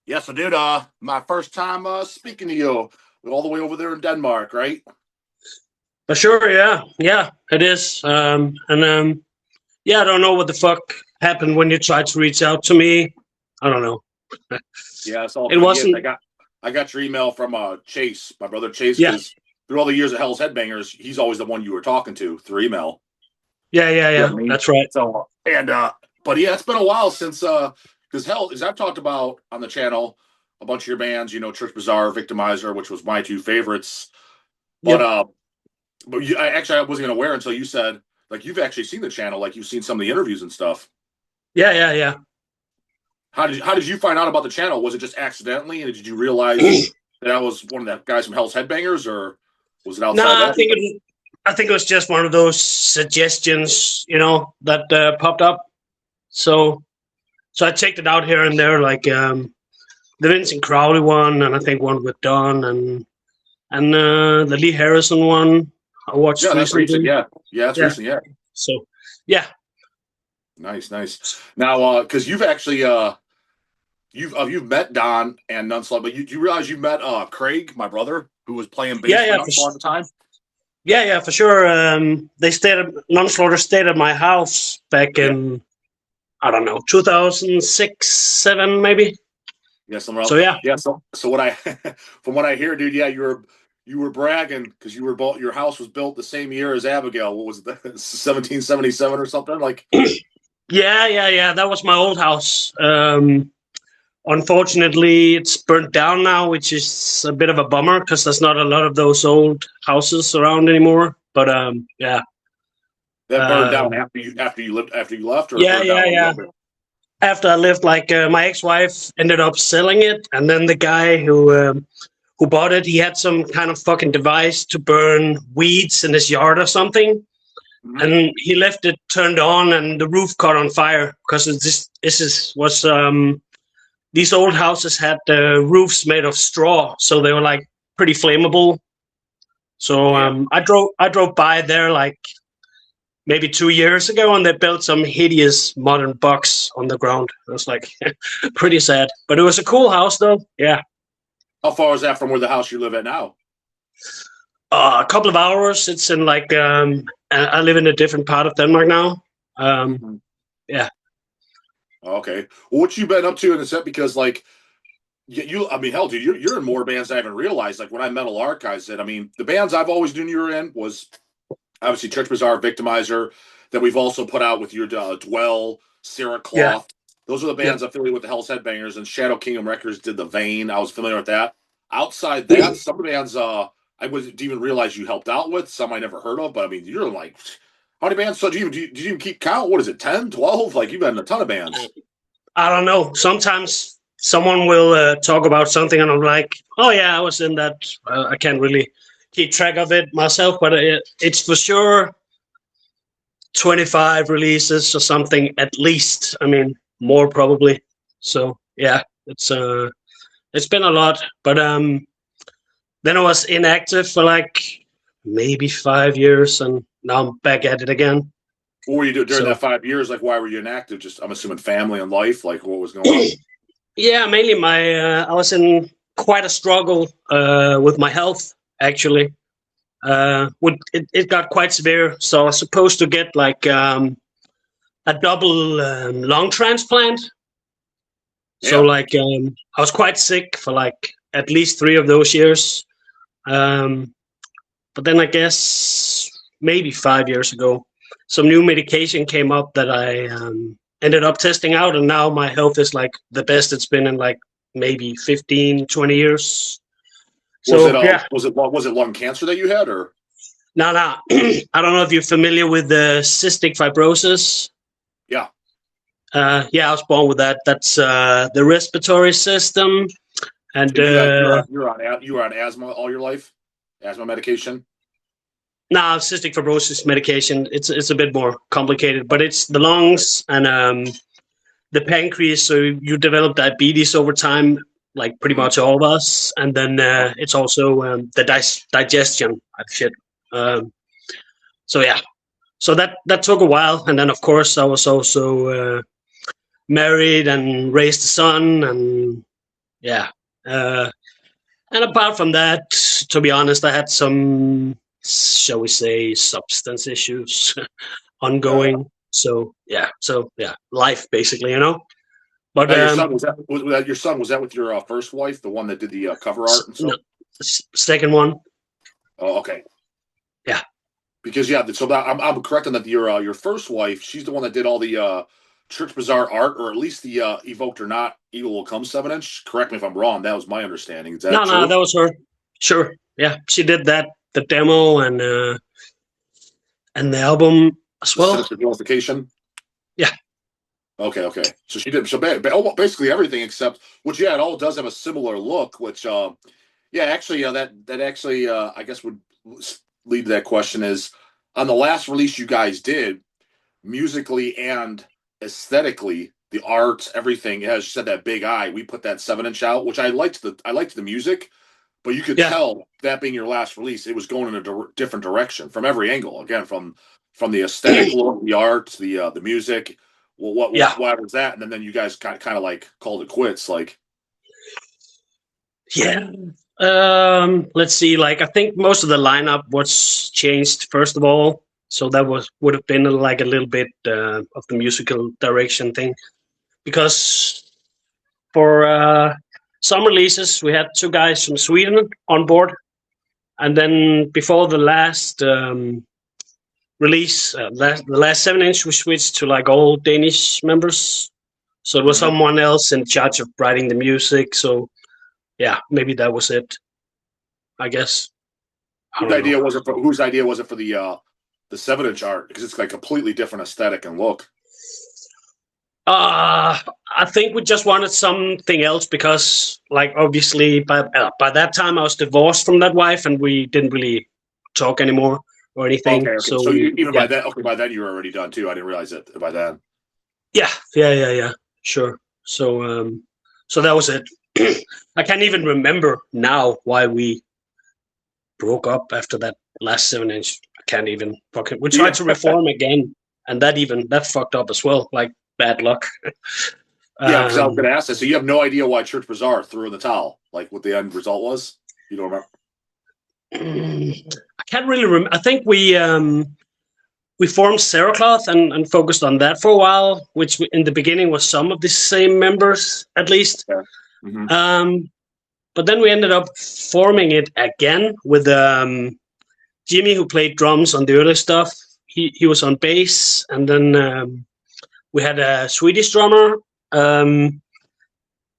Yeah, so dude, my first time speaking to you, all the way over there in Denmark, right? Sure, yeah, it is. Yeah, I don't know what the fuck happened when you tried to reach out to me. I don't know. Yeah, it's all It forget. I wasn't. got I got your email from Chase, my brother Chase, Yeah, because through all the years of Hell's Headbangers, he's always the one you were talking to through email. You know yeah. what I mean? That's right. So and but yeah, it's been a while since because hell, as I've talked about on the channel, a bunch of your bands, Church Bazaar, Victimizer, which was my two favorites. But Yep. I wasn't even aware until you said like you've actually seen the channel, like you've seen some of the interviews and stuff. Yeah. How did you find out about the channel? Was it just accidentally, and did you realize that I was one of the guys from Hell's Headbangers, or was it outside Nah, that? I think it was just one of those suggestions, that popped up. So, so I checked it out here and there, like the Vincent Crowley one, and I think one with Don, and the Lee Harrison one I watched Yeah, that's recent. recently. Yeah, that's Yeah. recent. Yeah, So, yeah, nice. Now, because you've actually you've met Don and Nunslaughter, but you realize you met Craig, my brother, who was playing bass yeah, for yeah, Nunslaughter at the time. yeah, for sure. They stayed at Nunslaughter stayed at my house back Yeah, in I don't know 2006, seven maybe. yeah, somewhere So else. yeah, Yeah, so what I from what I hear, dude, yeah, you were bragging because you were both your house was built the same year as Abigail. What was it, 1777 or something? Like, yeah. That was my old house. Unfortunately, it's burnt down now, which is a bit of a bummer because there's not a lot of those old houses around anymore. But yeah, that burned down um, after you left, or it yeah, burned yeah, down when you yeah. opened. After I left, like my ex-wife ended up selling it, and then the guy who bought it, he had some kind of fucking device to burn weeds in his yard or something, Mhm. and he left it turned on, and the roof caught on fire because these old houses had roofs made of straw, so they were like pretty flammable. So Damn. I drove by there like maybe 2 years ago, and they built some hideous modern box on the ground. It was like pretty sad, but it was a cool house though. Yeah, How far is that from where the house you live at now? a couple of hours. It's in like I live in a different part of Denmark now. Um, Mhm. yeah, Okay. Well, what you been up to in the set? Because like I mean, hell, dude, you're in more bands than I even realized. Like when I Metal Archives it, I mean, the bands I've always known you were in was obviously Church Bazaar, Victimizer, that we've also put out with your Dwell, Sarah yeah, Cloth. Those are the yeah. bands affiliated with the Hell's Headbangers, and Shadow Kingdom Records did the Vein. I was familiar with that. Outside that, some of the bands I didn't even realize you helped out with. Some I never heard of, but I mean, you're like, how many bands? So did you even keep count? What is it, 10, 12? Like you've been in a ton of bands. I don't know. Sometimes someone will talk about something, and I'm like, "Oh yeah, I was in that." I can't really keep track of it myself, but it's for sure 25 releases or something at least. I mean, more probably. So yeah, it's been a lot. But then I was inactive for like maybe 5 years, and now I'm back at it again. What were you doing during So that 5 years? Like, why were you inactive? Just, I'm assuming family and life. Like, what was going on? yeah, mainly my I was in quite a struggle with my health actually. It got quite severe, so I was supposed to get like a double lung transplant. So Yeah. like I was quite sick for like at least 3 of those years. Um, but then I guess maybe 5 years ago, some new medication came up that I ended up testing out, and now my health is like the best it's been in like maybe 15, 20 years. So yeah, Was it lung cancer that you had, or now I don't know if you're familiar with the cystic fibrosis. yeah? Yeah, I was born with that. That's the respiratory system, and And you were on asthma all your life, asthma medication. now cystic fibrosis medication. It's a bit more complicated, but Oh, it's the okay. lungs and the pancreas. So you develop diabetes over time, like pretty Mhm. much all of us, and then Oh, it's also the digestion shit. Um, so yeah, so that took a while, and then of course I was also married and raised a son, and yeah. And apart from that, to be honest, I had some, shall we say, substance issues ongoing. So yeah, life basically, you know. But Now, your son was that your son? Was that with your first wife, the one that did the cover art and no, stuff? second one, Oh, okay. yeah, Because yeah, so that, I'm correct on that. Your first wife, she's the one that did all the Church Bazaar art, or at least the Evoked or Not, Evil Will Come 7 inch. Correct me if I'm wrong. That was my understanding. Is that no, true? that was her. Sure, yeah, she did that, the demo and the album as The well. Sinister Vilification. Yeah, Okay, okay. So she did basically everything except, which yeah, it all does have a similar look. Which yeah, actually that actually I guess would lead to that question is on the last release you guys did musically and aesthetically, the art, everything. As you said, that big eye. We put that 7 inch out, which I liked the music, but you could yeah, tell that being your last release, it was going in a different direction from every angle. Again, from the aesthetic look, the art, the music. Well, yeah, why was that? And then you guys kind of like called it quits. Like, yeah. Let's see. Like, I think most of the lineup was changed first of all, so that would have been like a little bit of the musical direction thing. Because for some releases, we had two guys from Sweden on board, and then before the last release, the last 7 inch, we switched to like all Danish members. So it was mhm. someone else in charge of writing the music. So yeah, maybe that was it. I guess I don't know. Whose idea was it for the 7 inch art? Because it's like completely different aesthetic and look. Uh, I think we just wanted something else because, like, obviously, by that time I was divorced from that wife, and we didn't really talk anymore or anything. Okay, okay. So So you, even yeah, by then, okay, by then you were already done too. I didn't realize it by then. yeah, sure. So that was it. I can't even remember now why we broke up after that last 7 inch. I can't even fucking. We tried Yeah, to reform again, and that fucked up as well. Like bad luck. yeah. Because I was going Um, to ask that. So you have no idea why Church Bazaar threw in the towel, like what the end result was. You don't remember? I can't really remember. I think we formed Cerecloth and focused on that for a while, which in the beginning was some of the same members at least. Yeah. Mm-hmm. But then we ended up forming it again with Jimmy, who played drums on the early stuff. He was on bass, and then we had a Swedish drummer. And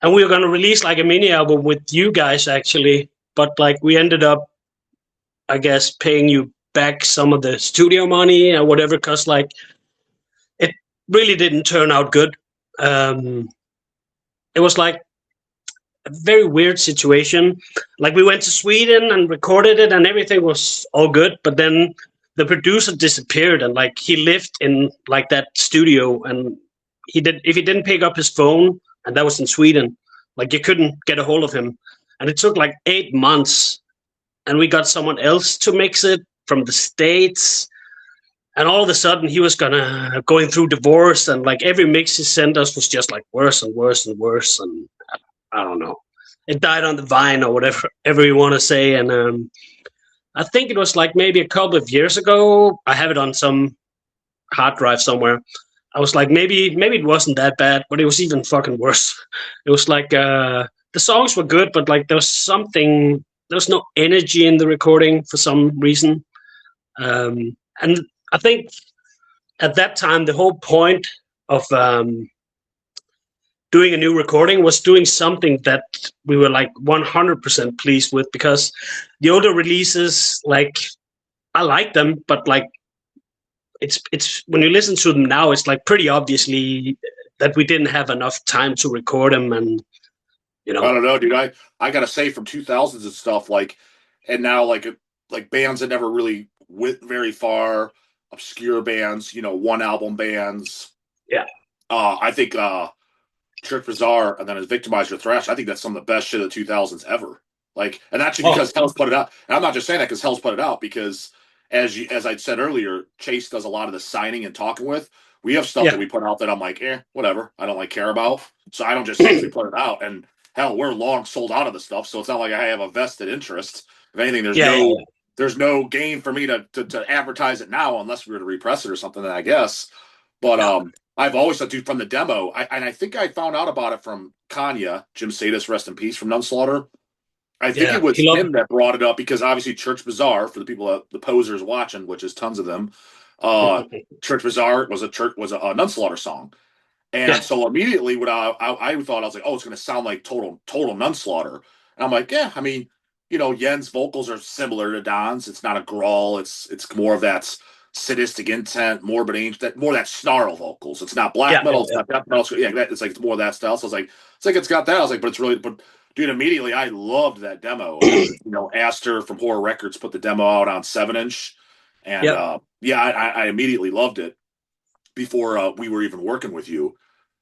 we were going to release like a mini album with you guys actually, but like we ended up, I guess, paying you back some of the studio money or whatever, because like it really didn't turn out good. Um, it was like a very weird situation. Like we went to Sweden and recorded it, and everything was all good, but then the producer disappeared, and like he lived in like that studio, and he did if he didn't pick up his phone, and that was in Sweden, like you couldn't get a hold of him, and it took like 8 months, and we got someone else to mix it from the States. And all of a sudden, he was going through divorce, and like every mix he sent us was just like worse and worse and worse. And I don't know, it died on the vine or whatever ever you want to say. And I think it was like maybe a couple of years ago. I have it on some hard drive somewhere. I was like, maybe it wasn't that bad, but it was even fucking worse. It was like the songs were good, but like there was no energy in the recording for some reason. And I think at that time the whole point of doing a new recording was doing something that we were like 100% pleased with, because the older releases, like I like them, but like it's when you listen to them now, it's like pretty obviously that we didn't have enough time to record them, and you I know, don't know, dude. I gotta say, from 2000s and stuff, like, and now like bands that never really went very far, obscure bands, one album bands. yeah, I think Trick Bazaar and then his Victimizer Thrash. I think that's some of the best shit of the 2000s ever. Like, and actually oh because Hell's put it out. And I'm not just saying that because Hell's put it out, because as I said earlier, Chase does a lot of the signing and talking with. We have stuff yeah, that we put out that I'm like, whatever. I don't like care about. So I don't just say it, we put it out. And hell, we're long sold out of the stuff, so it's not like I have a vested interest. If anything, Yeah, yeah, there's no gain for me to advertise it now unless we were to repress it or something. Then I guess. But yeah, I've always thought, dude, from the demo, and I think I found out about it from Kanya, Jim Sadis, rest in peace, from Nunslaughter. I think yeah. it was He loved. him that brought it up because obviously Church Bazaar, for the people the posers watching, which is tons of them, uh, Church Bazaar was a Nunslaughter song. Yeah, And so immediately, what I thought, I was like, oh, it's going to sound like total Nunslaughter. And I'm like, yeah, I mean, Yen's vocals are similar to Don's. It's not a growl. It's more of that sadistic intent, morbid angel, more that snarl vocals. It's not black yeah, metal. yeah, It's yeah. not death metal. Yeah, it's like it's more of that style. So I was like, it's like it's got that. I was like, but it's really, but dude, immediately I loved that demo. And then Aster from Horror Records put the demo out on 7-inch, and Yep. yeah, I immediately loved it before we were even working with you.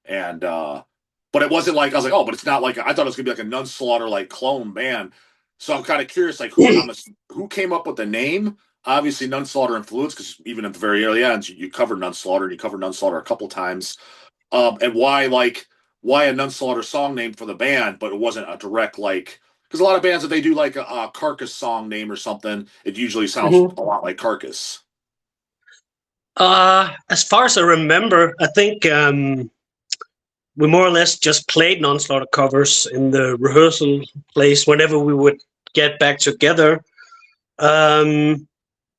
And but it wasn't like I was like, oh, but it's not like I thought it was gonna be like a Nunslaughter like clone band. So I'm kind of curious, like who came up with the name? Obviously, Nunslaughter influence, because even at the very early ends, you covered Nunslaughter and you covered Nunslaughter a couple times. And why a Nunslaughter song name for the band, but it wasn't a direct like because a lot of bands if they do like a Carcass song name or something, it usually sounds Mhm. a lot like Carcass. As far as I remember, I think we more or less just played non-slaughter covers in the rehearsal place whenever we would get back together. Um,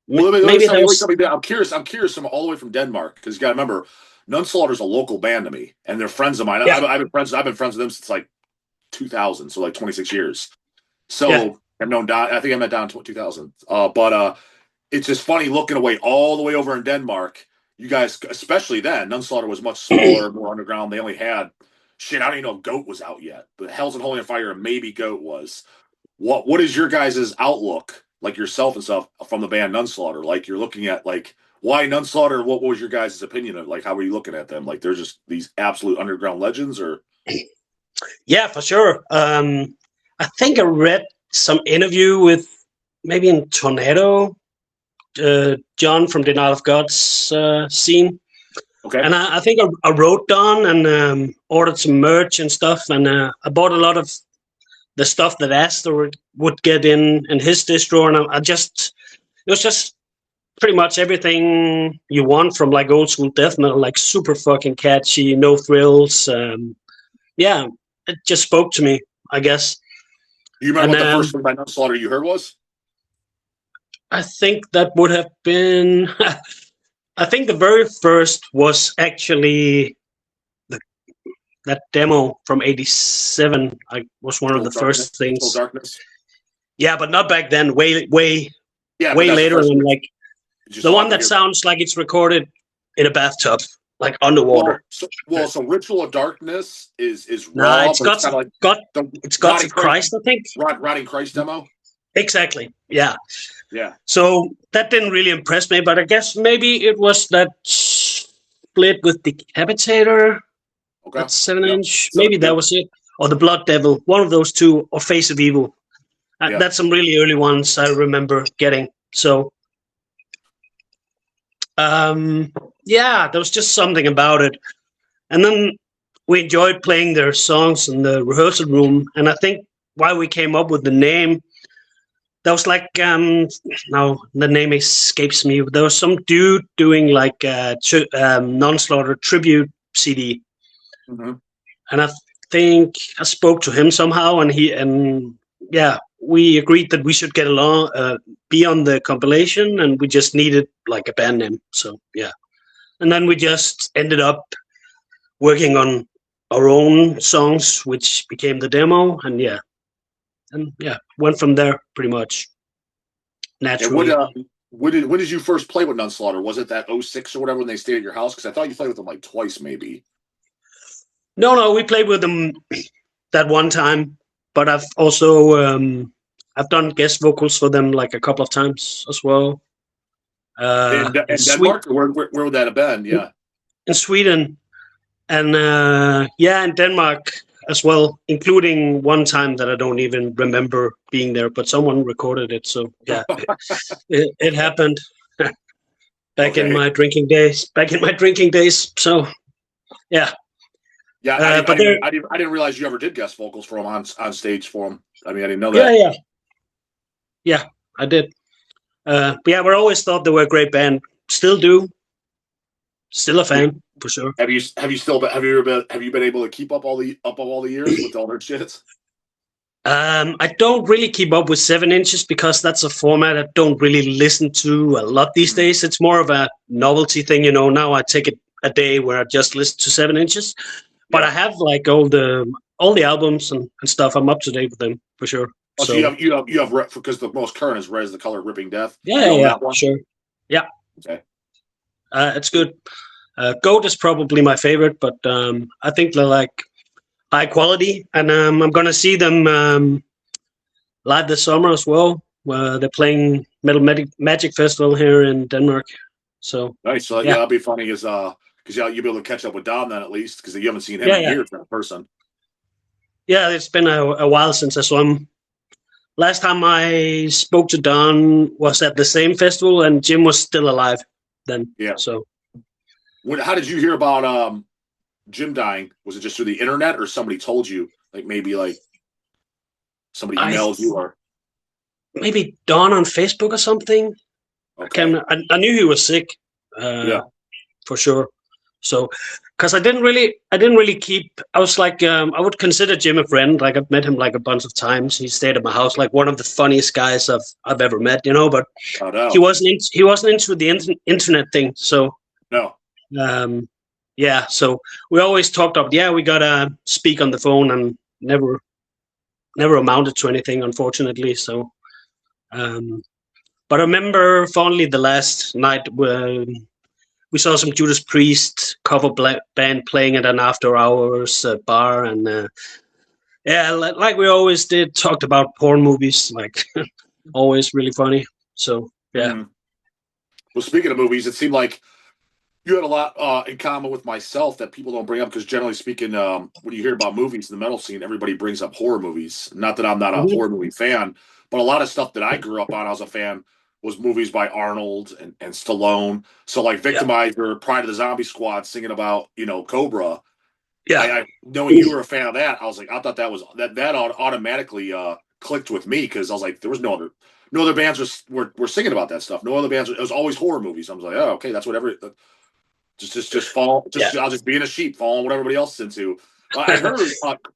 Well, let me maybe that tell you, was. I'm curious. I'm curious from all the way from Denmark because you got to remember, Nunslaughter's a local band to me, and they're friends of mine. Yeah, I've been friends. I've been friends with them since like 2000, so like 26 years. yeah. So I've known Don. I think I met Don in 2000. But it's just funny looking away all the way over in Denmark. You guys, especially then, Nunslaughter was much smaller, more underground. They only had shit. I don't even know if Goat was out yet, but Hell's and Holy and Fire and maybe Goat was. What is your guys' outlook, like yourself and stuff, from the band Nunslaughter? Like you're looking at like why Nunslaughter? What was your guys' opinion of like how were you looking at them? Like they're just these absolute underground legends, or Yeah, for sure. I think I read some interview with maybe in Tornado, John from Denial of God's scene. okay? And I think I wrote down and ordered some merch and stuff. And I bought a lot of the stuff that Astor would get in his distro. And it was just pretty much everything you want from like old school death metal, like super fucking catchy, no thrills. Yeah, it just spoke to me, I guess. Do you remember And what the first thing by Nunslaughter you heard was? I think that would have been. I think the very first was actually the, that demo from '87. I was one of Still the darkness. first Still things. darkness. Yeah, but not back then. Yeah, but Way that's the later. first And thing like you just the one thought to that hear. sounds like it's recorded in a bathtub, like underwater. So Ritual of Darkness is Nah, raw, but it's kind of like got the it's Gods Rotting of Christ, Christ, I think. Rotting Christ demo. Exactly. Yeah. Yeah. So that didn't really impress me, but I guess maybe it was that split with Decapitator, Okay. that 7 Yep. inch. So Maybe that yep. was it. Or the Blood Devil, one of those two, or Face of Evil. Yeah. That's some really early ones I remember getting. So, yeah, there was just something about it. And then we enjoyed playing their songs in the rehearsal room. And I think why we came up with the name, there was like now the name escapes me. There was some dude doing like a non-slaughter tribute CD, Mm-hmm. and I think I spoke to him somehow, and yeah, we agreed that we should get along, be on the compilation, and we just needed like a band name. So yeah, and then we just ended up working on our own songs, which became the demo, and yeah, went from there pretty much. And Naturally. when did you first play with Nunslaughter? Was it that '06 or whatever when they stayed at your house? Because I thought you played with them like twice, maybe. No, we played with them that one time, but I've also I've done guest vocals for them like a couple of times as well. In In Denmark, or where would that have been? Yeah. in Sweden, and yeah, in Denmark as well, including one time that I don't even remember being there, but someone recorded it. So yeah, it happened back in Okay. my drinking days. Back in my drinking days. So yeah. Yeah, But they're I didn't realize you ever did guest vocals for him on stage for him. I mean, I didn't know yeah, that. yeah, I did. But yeah, we always thought they were a great band. Still do. Still a fan for sure. Have you still been, have you been able to keep up all the years with all their shits? I don't really keep up with 7 inches because that's a format I don't really listen to a lot these days. It's more of a novelty thing, you know. Now I take it a day where I just listen to 7 inches, but Yeah. I have like all the albums and stuff. I'm up to date with them for sure. Oh, so So you have because the most current is Res the Color Ripping Death. yeah, You own yeah, that one? sure, yeah, Okay. it's good. Goat is probably my favorite, but I think they're like high quality, and I'm gonna see them live this summer as well. They're playing Magic Festival here in Denmark. So Nice. So yeah, yeah, that'll be funny because you'll be able to catch up with Dom then at least because you haven't seen him yeah, in yeah, years in person. yeah. It's been a while since I saw him. Last time I spoke to Don was at the same festival, and Jim was still alive then. Yeah. So How did you hear about Jim dying? Was it just through the internet or somebody told you? Like maybe like somebody I emailed you or maybe Don on Facebook or something. okay. I knew he was sick, Yeah. for sure. So, because I didn't really keep. I was like, I would consider Jim a friend. Like I've met him like a bunch of times. He stayed at my house, like one of the funniest guys I've ever met. You know, but Oh he no. wasn't he wasn't into the internet thing. So, No. um, yeah. So we always talked up. Yeah, we gotta speak on the phone, and never amounted to anything, unfortunately. So, um, but I remember fondly the last night when we saw some Judas Priest cover band playing at an after hours bar, and yeah, like we always did, talked about porn movies, like always really funny. So yeah, Mm. Well, speaking of movies, it seemed like you had a lot in common with myself that people don't bring up because generally speaking, when you hear about movies in the metal scene, everybody brings up horror movies. Not that I'm not a Mhm. horror movie fan, but a lot of stuff that I grew up on as a fan was movies by Arnold and Stallone. So like Yeah, Victimizer, Pride of the Zombie Squad, singing about Cobra. yeah, I knowing you were a fan of that, I was like, I thought that automatically clicked with me because I was like, there was no other bands were singing about that stuff. No other bands. It was always horror movies. I was like, oh, okay, that's what just fall. yeah. I'll just be in a sheep, following what everybody else is into. I heard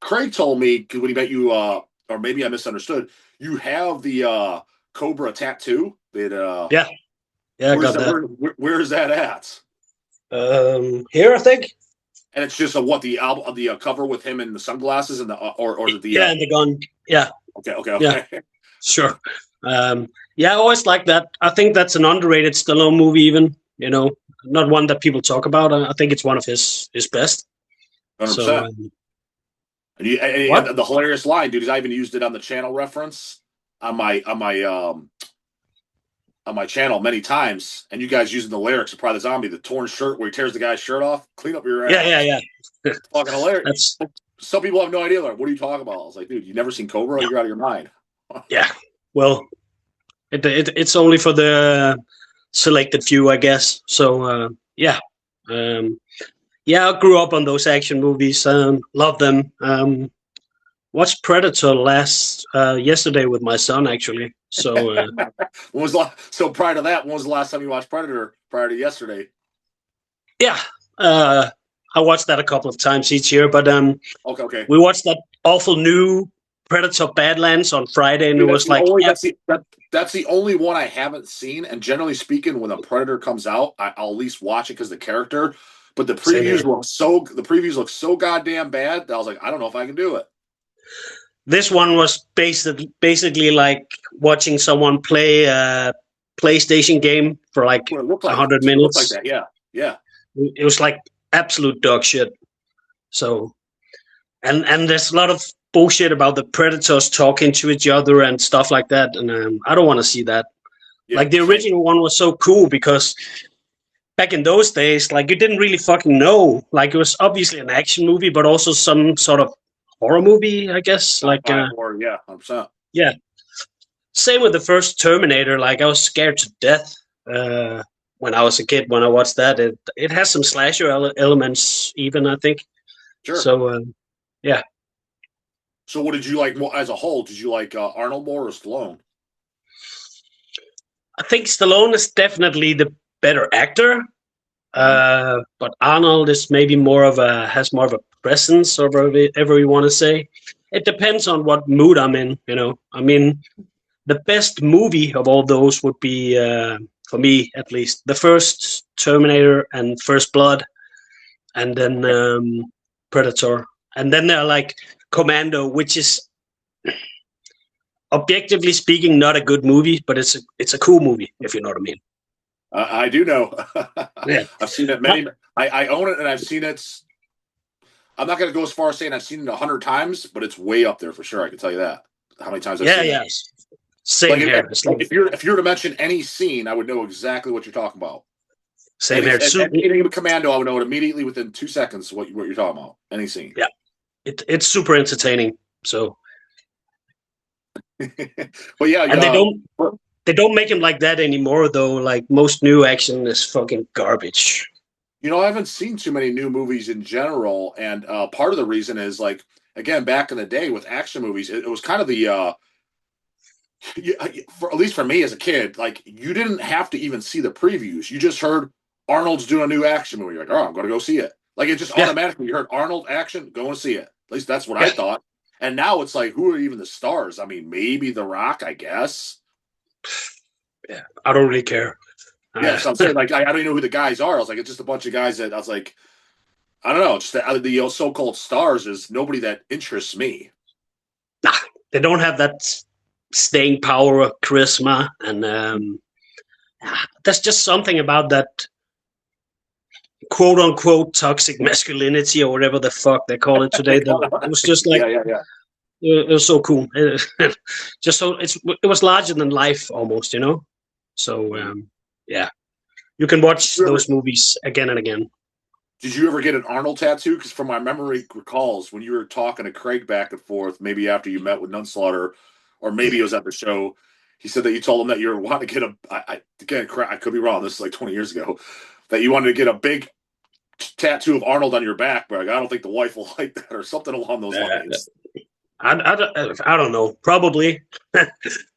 Craig told me when he met you, or maybe I misunderstood. You have the Cobra tattoo. That Yeah, yeah, I got that. where is that at? Here I think. And it's just the album, the cover with him in the sunglasses and the or is it the Yeah, and the gun. Yeah, yeah, okay. sure. Yeah, I always like that. I think that's an underrated Stallone movie, even. You know, not one that people talk about. I think it's one of his best. 100%. So what? And the hilarious line, dude, is I even used it on the channel reference on my channel many times, and you guys using the lyrics of Pride of the Zombie, the torn shirt where he tears the guy's shirt off, clean up your ass. Yeah. It's fucking hilarious. That's Some people have no idea. Like, what are you talking about? I was like, dude, you never seen Cobra? yeah. You're out of your mind. Yeah. Well, it's only for the selected few, I guess. So yeah, yeah. I grew up on those action movies. Love them. Watched Predator yesterday with my son, actually. So So prior to that, when was the last time you watched Predator? Prior to yesterday? yeah, I watched that a couple of times each year. But Okay. we watched that awful new Predator Badlands on Friday, and Dude, it was like, yeah, that's the only one I haven't seen. And generally speaking, when a Predator comes out, I'll at least watch it because the character. But the same here. previews look so goddamn bad that I was like, I don't know if I can do it. This one was basically like watching someone play a PlayStation game for like What it looked like. 100 It looked like minutes. that. Yeah. It was like absolute dog shit. So, and there's a lot of bullshit about the predators talking to each other and stuff like that. And I don't want to see that. Yeah. Like the Same. original one was so cool because back in those days, like you didn't really fucking know. Like it was obviously an action movie, but also some sort of horror movie, I guess. Like, Or yeah, 100%. yeah. Same with the first Terminator. Like I was scared to death when I was a kid when I watched that. It has some slasher elements, even I think. Sure. So yeah, So what did you like more as a whole? Did you like Arnold more or Stallone? I think Stallone is definitely the better actor. Hmm. But Arnold is maybe more of a has more of a presence, or whatever you want to say. It depends on what mood I'm in. I mean, the best movie of all those would be, for me at least, the first Terminator and First Blood, and then Predator, and then they're like Commando, which is objectively speaking not a good movie, but it's a cool movie, if you know what I mean. I do know. Yeah. I've seen it Not- many. I own it, and I've seen it. I'm not going to go as far as saying I've seen it 100 times, but it's way up there for sure. I can tell you that. How many times I've yeah, seen it? yeah. Same here. It's Like like if you were to mention any scene, I would know exactly what you're talking about. same here. Any Commando, I would know it immediately within 2 seconds what you're talking about. Any scene. Yeah, it's super entertaining. So, But yeah, and they yeah. don't make him like that anymore, though. Like most new action is fucking garbage. I haven't seen too many new movies in general, and part of the reason is like again back in the day with action movies, it was kind of the at least for me as a kid, like you didn't have to even see the previews. You just heard Arnold's doing a new action movie. You're like, oh, I'm going to go see it. Like it just Yeah, automatically you heard Arnold action, go and see it. At least that's what I yeah, thought. And now it's like, who are even the stars? I mean, maybe The Rock, I guess. yeah. I don't really care. Yeah, Uh, so I'm saying like I don't even know who the guys are. I was like, it's just a bunch of guys that I was like, I don't know, just the so-called stars is nobody that interests me. nah, they don't have that staying power or charisma, and there's just something about that quote unquote toxic masculinity or whatever the fuck they call it today. That it was just like Yeah. it was so cool. Just so it was larger than life almost. So yeah, you can watch those movies again and again. Did you ever get an Arnold tattoo? Because from my memory recalls, when you were talking to Craig back and forth, maybe after you met with Nunslaughter, or maybe it was at the show, he said that you told him that you were wanting to get again, I could be wrong. This is like 20 years ago. That you wanted to get a big tattoo of Arnold on your back, but I don't think the wife will like that or something along those Uh, lines. I don't know. Probably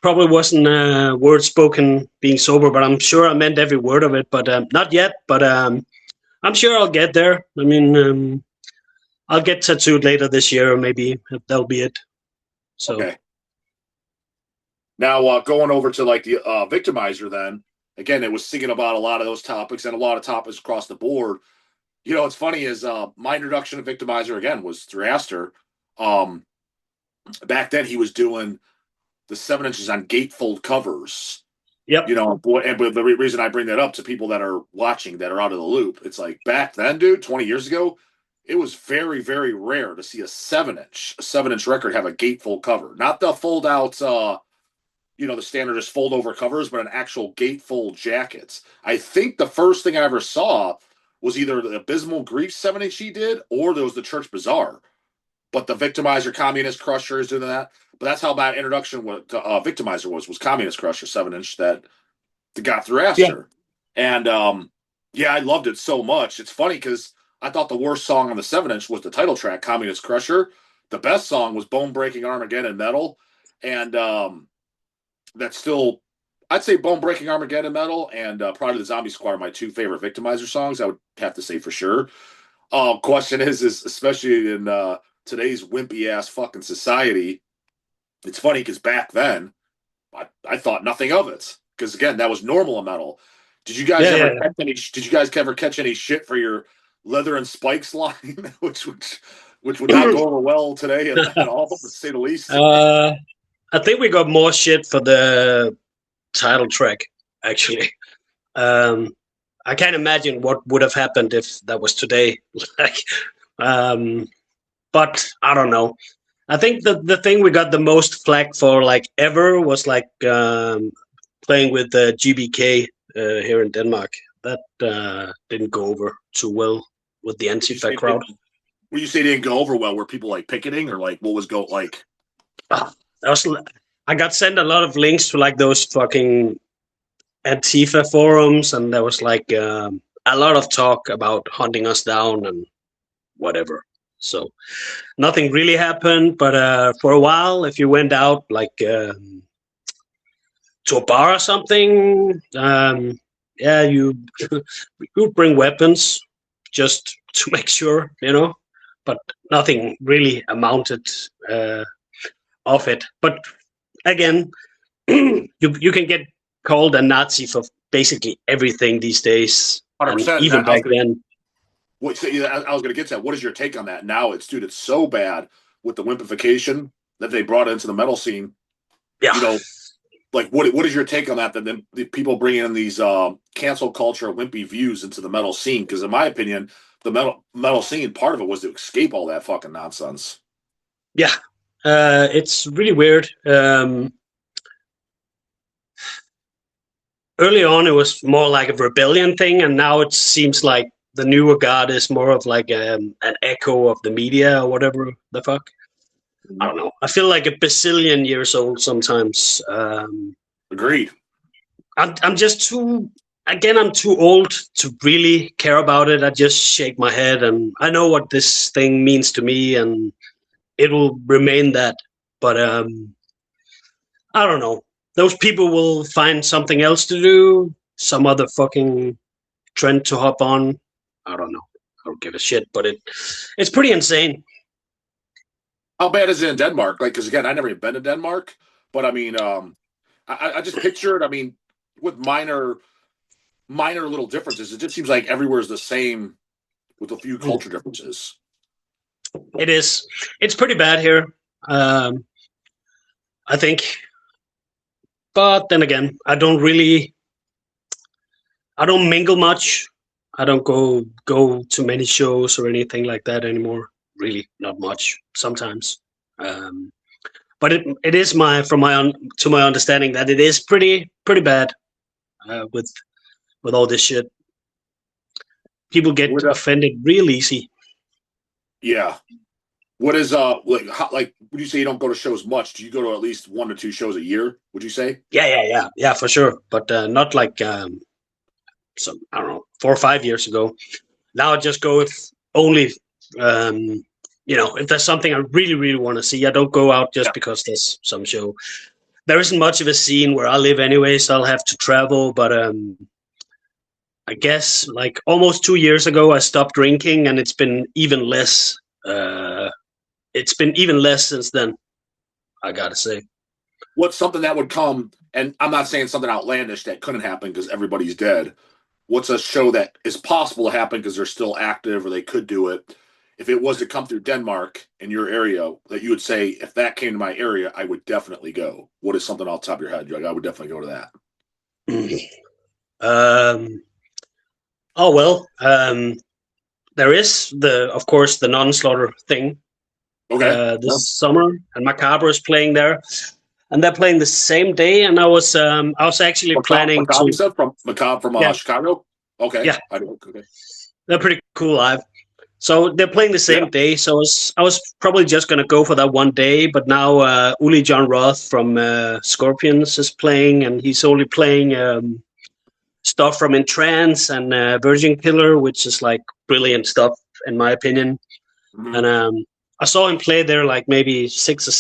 wasn't word spoken being sober, but I'm sure I meant every word of it. But not yet. But I'm sure I'll get there. I mean, I'll get tattooed later this year, or maybe that'll be it. So Okay. Now going over to like the Victimizer, then again, it was singing about a lot of those topics and a lot of topics across the board. What's funny is my introduction to Victimizer again was through Aster. Um, Back then he was doing the 7 inches on gatefold covers. yep, And the reason I bring that up to people that are watching that are out of the loop, it's like back then, dude, 20 years ago, it was very, very rare to see a 7-inch record have a gatefold cover, not the fold out, the standard just fold over covers, but an actual gatefold jackets. I think the first thing I ever saw was either the Abysmal Grief 7-inch he did, or there was the Church Bazaar. But the Victimizer Communist Crusher is doing that. But that's how my introduction to Victimizer was Communist Crusher 7-inch that got through yeah, Aster. And yeah, I loved it so much. It's funny because I thought the worst song on the 7-inch was the title track, Communist Crusher. The best song was Bone Breaking Armageddon Metal. And that's still, I'd say Bone Breaking Armageddon Metal and Pride of the Zombie Squad are my two favorite Victimizer songs. I would have to say for sure. Question is especially in today's wimpy ass fucking society, it's funny because back then I thought nothing of it because again that was normal metal. Did you guys yeah, ever yeah. catch any? Did you guys ever catch any shit for your leather and spikes line, which would not go over well today at all, to say the least? I think we got more shit for the title track. Actually, um, I can't imagine what would have happened if that was today. like, but I don't know. I think the thing we got the most flack for like ever was like playing with the GBK here in Denmark. That didn't go over too well with the Antifa crowd. When you say didn't go over well, were people like picketing or like what was go like? That was, I got sent a lot of links to like those fucking Antifa forums, and there was like a lot of talk about hunting us down and whatever. So nothing really happened. But for a while, if you went out like to a bar or something, yeah, you you bring weapons just to make sure, but nothing really amounted of it. But again, you can get called a Nazi for basically everything these days, and 100%. even back then. I was going to get to that. What is your take on that? Now it's so bad with the wimpification that they brought into the metal scene. Yeah. Like what is your take on that? That then the people bring in these cancel culture wimpy views into the metal scene? Because in my opinion, the metal scene, part of it was to escape all that fucking nonsense. Yeah, it's really weird. Early on, it was more like a rebellion thing, and now it seems like the newer god is more of like an echo of the media or whatever the fuck. I don't know. I feel like a bazillion years old sometimes. Agreed. I'm just too. Again, I'm too old to really care about it. I just shake my head, and I know what this thing means to me, and it will remain that. But I don't know. Those people will find something else to do, some other fucking trend to hop on. I don't know. I don't give a shit, but it's pretty insane. How bad is it in Denmark? Like, because again, I never even been to Denmark, but I mean, I just picture it. I mean, with minor little differences, it just seems like everywhere is the same with a few culture differences. It is. It's pretty bad here. I think. But then again, I don't mingle much. I don't go to many shows or anything like that anymore. Really, not much. Sometimes, but it is to my understanding that it is pretty bad with all this shit. People get offended real easy. Yeah. What is like? Would you say you don't go to shows much? Do you go to at least 1 to 2 shows a year? Would you say? Yeah, for sure. But not like some, I don't know, 4 or 5 years ago. Now I just go if only if there's something I really really want to see. I don't go out just because there's some show. There isn't much of a scene where I live anyway, so I'll have to travel. But I guess like almost 2 years ago, I stopped drinking, and it's been even less. It's been even less since then, I gotta say. What's something that would come, and I'm not saying something outlandish that couldn't happen because everybody's dead. What's a show that is possible to happen because they're still active or they could do it? If it was to come through Denmark in your area, that you would say, if that came to my area, I would definitely go. What is something off the top of your head? You're like, I would definitely go to that. Oh well, there is of course the Nunslaughter thing. Okay. This summer, and Macabre is playing there, and they're playing the same day. And I was actually planning Macabre, to from Macabre from Chicago. Okay. Yeah. Okay. They're pretty cool live. So they're playing the same day. So I was probably just gonna go for that one day, but now Uli John Roth from Scorpions is playing, and he's only playing stuff from Entrance and Virgin Killer, which is like brilliant stuff in my opinion. Mm-hmm. And I saw him play there like maybe 6 or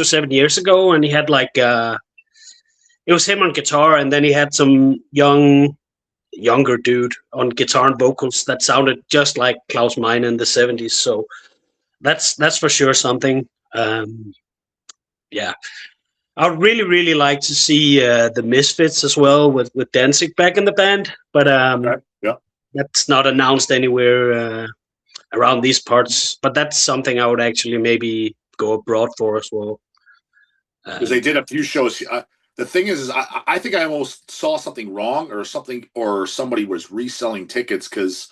7 years ago, and he had like it was him on guitar, and then he had some younger dude on guitar and vocals that sounded just like Klaus Meine in the 70s. So that's for sure something. Yeah. I would really, really like to see the Misfits as well with Danzig back in the band, but that's not announced anywhere around these parts. But that's something I would actually maybe go abroad for as well. Because they did a few shows. The thing is I think I almost saw something wrong or somebody was reselling tickets. Because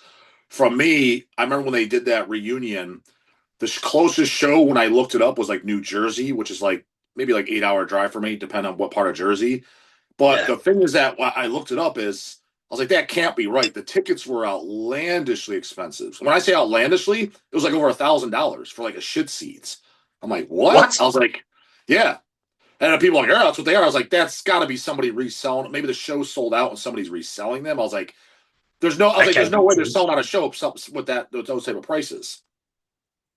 from me, I remember when they did that reunion, the closest show when I looked it up was like New Jersey, which is like maybe like 8-hour drive for me, depending on what part of Jersey. But the thing is that I looked it up is I was like, that can't be right. The tickets were outlandishly expensive. When I say outlandishly, it was like over $1,000 for like a shit seats. I'm like, what? I was like, yeah. And people were like, yeah, that's what they are. I was like, that's got to be somebody reselling. Maybe the show sold out and somebody's reselling them. I was like, there's no way they're selling out a show with those type of prices.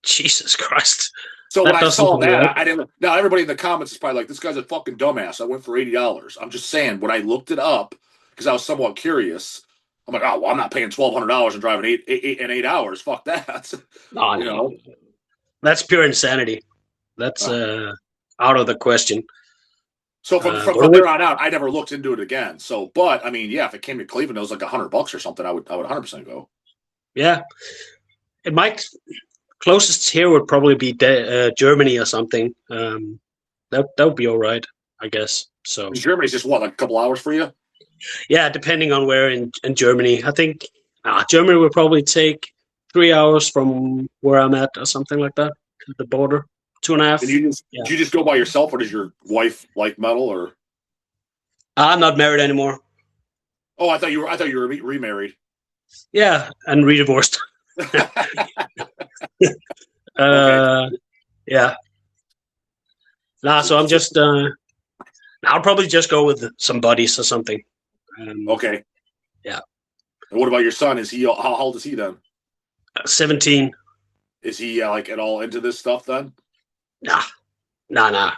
Jesus Christ. So when That I doesn't saw sound right. that, I didn't. Now everybody in the comments is probably like, "This guy's a fucking dumbass." I went for $80. I'm just saying, when I looked it up because I was somewhat curious, I'm like, "Oh, well, I'm not paying $1,200 and driving 8 hours. Fuck that." No, you no, no. know. That's pure insanity. That's Uh, out of the question. so from from But from there on out, I never looked into it again. So, but I mean, yeah, if it came to Cleveland, it was like $100 or something. I would 100% go. yeah, it might closest here would probably be Germany or something. That would be all right, I guess. So Germany's just what, like a couple hours for you? yeah, depending on where in Germany, I think Germany would probably take 3 hours from where I'm at or something like that to the border. 2.5. And you just Yeah, do you just go by yourself, or does your wife like metal? Or I'm not married anymore. oh, I thought you were remarried. Yeah, and re-divorced. Okay. Yeah. Nah, so I'm just. I'll probably just go with some buddies or something. Okay. Yeah. And what about your son? Is he how old is he then? 17. Is he like at all into this stuff then? Nah, nah.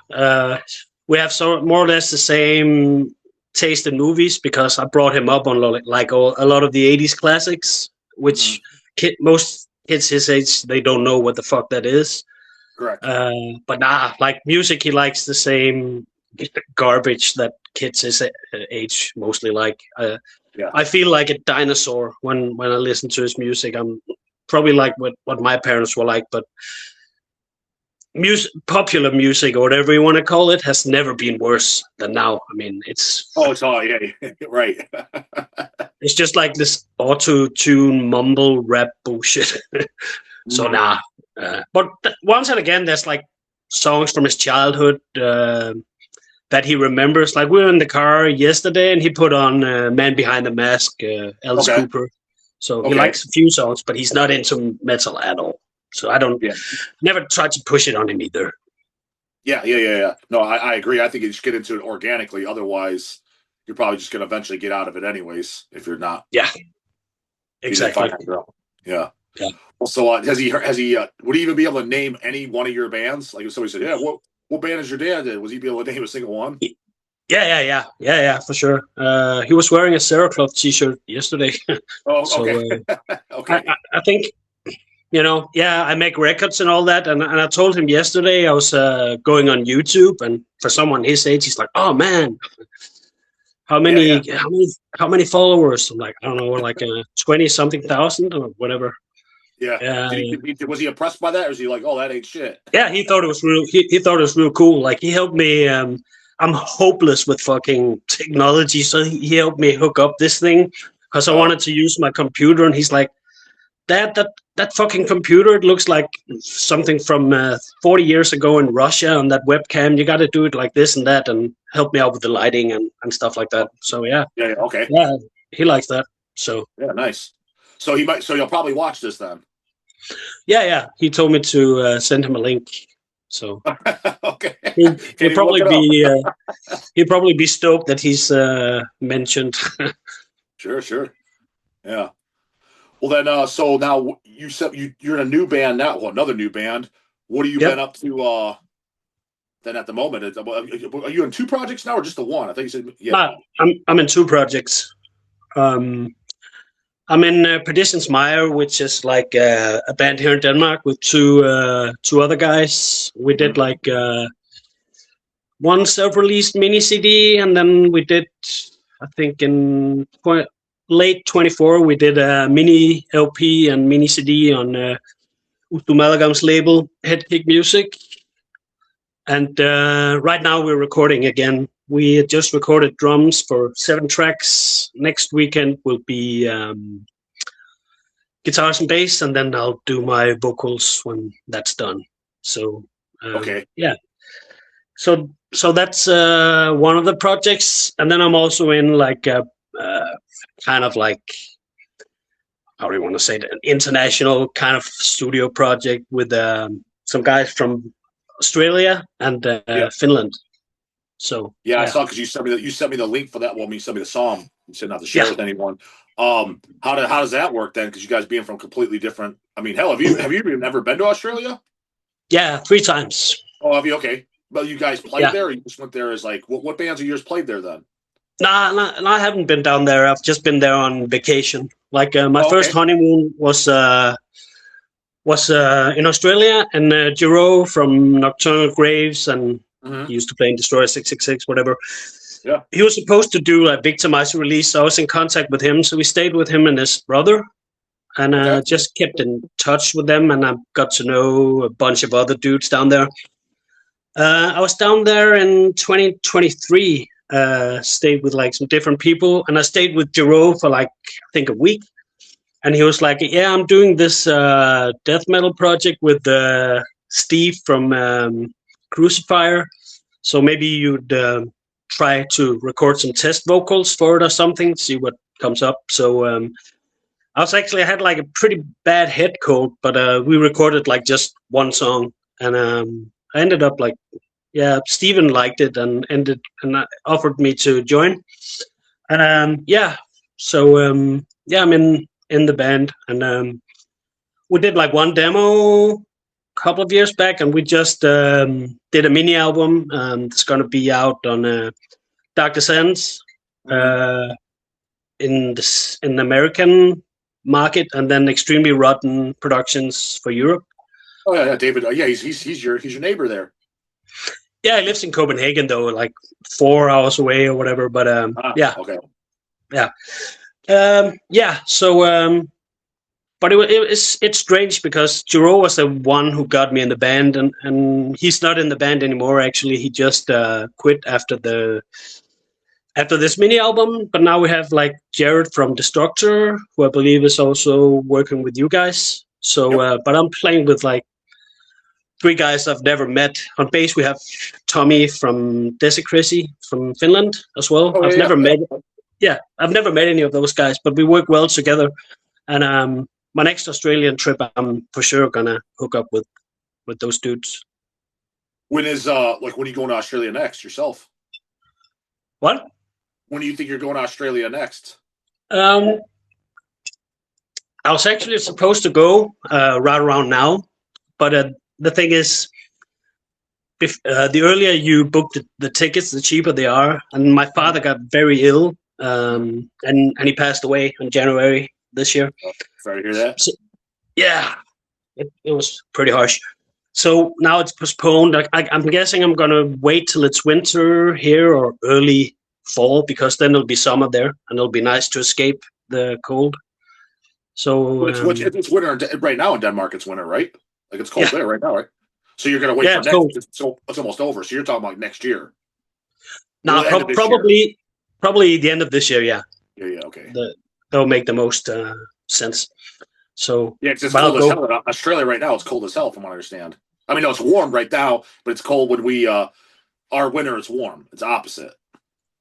We have so more or less the same taste in movies because I brought him up on like a lot of the '80s classics, which most kids his age they don't know what the fuck that is. Correct. But nah, like music, he likes the same garbage that kids his age mostly like. Yeah. I feel like a dinosaur when I listen to his music. I'm probably like what my parents were like, but popular music or whatever you want to call it has never been worse than now. I mean, it's It's all yeah, right. it's just like this auto-tune mumble rap bullshit. So nah. But once and again, there's like songs from his childhood that he remembers. Like we were in the car yesterday, and he put on "Man Behind the Mask," Alice Okay. Cooper. So he Okay. likes a few songs, but he's not into metal at all. So I don't never try to push it on him either. Yeah. No, I agree. I think you should get into it organically. Otherwise, you're probably just going to eventually get out of it anyways if you're not. Yeah, exactly. Yeah. Yeah. Well, so has he would he even be able to name any one of your bands? Like if somebody said, "Yeah, what band is your dad in?" Was he be able to name a single one? Yeah, for sure. He was wearing a Serocloth t-shirt yesterday. Oh, So okay. Okay. I think, I make records and all that. And I told him yesterday I was going on YouTube, and for someone his age, he's like, "Oh man, how many followers?" I'm like, I don't know, like 20 something thousand or whatever. Yeah. Was he impressed by that, or was he like, "Oh, that ain't shit"? Yeah, he thought it was real. He thought it was real cool. Like he helped me. I'm hopeless with fucking technology, so he helped me hook up this thing because I wanted to use my computer, and he's like, that fucking computer, it looks like something from 40 years ago in Russia on that webcam. You got to do it like this and that, and help me out with the lighting and stuff like that. So yeah. Okay. Yeah, he likes that. So yeah, nice. So you'll probably watch this then. Yeah. He told me to send him a link. So okay. He'll probably be stoked that he's mentioned. Sure. Yeah. Well then, so now you said you're in a new band now. Well, another new band. What have you been up to? Then at the moment, are you in two projects now or just the one? I think you said yeah. I'm in two projects. I'm in Perditions which is like a band here in Denmark with two other guys. We did like one self-released mini CD, and then we did, I think in late 24, we did a mini LP and mini CD on Ustu Malagam's label, Headkick Music. And right now we're recording again. We just recorded drums for 7 tracks. Next weekend will be guitars and bass, and then I'll do my vocals when that's done. So yeah. So that's one of the projects, and then I'm also in like a kind of like, how do you want to say it, an international kind of studio project with some guys from Australia and Finland. So Yeah, I saw because you sent me the link for that. Well, you sent me the song. You said not to share yeah, with anyone. How does that work then? Because you guys being from completely different. I mean, hell, have you even ever been to Australia? yeah, 3 times. Oh, have you? Okay. Well, you guys played Yeah. there, or you just went there as like what bands of yours played there then? Nah, I haven't been down there. I've just been there on vacation. Like my Oh, first okay. honeymoon was in Australia, and Giro from Nocturnal Graves, and Hmm. he used to play in Destroyer 666, whatever. Yeah. He was supposed to do a Victimizer release, so I was in contact with him. So we stayed with him and his brother, and Okay. just kept in touch with them, and I got to know a bunch of other dudes down there. I was down there in 2023. Stayed with like some different people, and I stayed with Giro for like I think a week. And he was like, "Yeah, I'm doing this death metal project with Steve from Crucifier. So maybe you'd try to record some test vocals for it or something, see what comes up." So I had like a pretty bad head cold, but we recorded like just one song, and I ended up like, yeah, Steven liked it and offered me to join, and yeah, so yeah, I'm in the band, and we did like one demo a couple of years back, and we just did a mini album. It's gonna be out on Dark Descents Hmm. uh, in the American market, and then Extremely Rotten Productions for Europe. Oh yeah, yeah, David. Yeah, he's your neighbor there. Yeah, he lives in Copenhagen though, like 4 hours away or whatever. But Ah, yeah, okay. yeah, yeah. So, but it's strange because Giro was the one who got me in the band, and he's not in the band anymore. Actually, he just quit after this mini album. But now we have like Jared from Destructor, who I believe is also working with you guys. So, Yep. but I'm playing with like three guys I've never met. On bass, we have Tommy from Desecracy from Finland as well. Oh I've yeah, never yeah, met, yeah. yeah, I've never met any of those guys, but we work well together. And my next Australian trip, I'm for sure gonna hook up with those dudes. When is like when are you going to Australia next yourself? What? When do you think you're going to Australia next? Um, I was actually supposed to go right around now, but the thing is, the earlier you book the tickets, the cheaper they are. And my father got very ill, and he passed away in January this year. Sorry to hear that. So, yeah, it was pretty harsh. So now it's postponed. I'm guessing I'm gonna wait till it's winter here or early fall, because then it'll be summer there and it'll be nice to escape the cold. So It's winter right now in Denmark. It's winter, right? Like it's cold yeah, there right now, right? So you're gonna wait yeah, for it's next. cold. It's almost over. So you're talking about next year, or Now the end of this year. probably the end of this year. Yeah, Yeah, yeah, okay. that'll make the most sense. So, Yeah, because it's but I'll cold as go. hell in Australia right now. It's cold as hell, from what I understand. I mean, no, it's warm right now, but it's cold when we our winter. It's warm. It's opposite.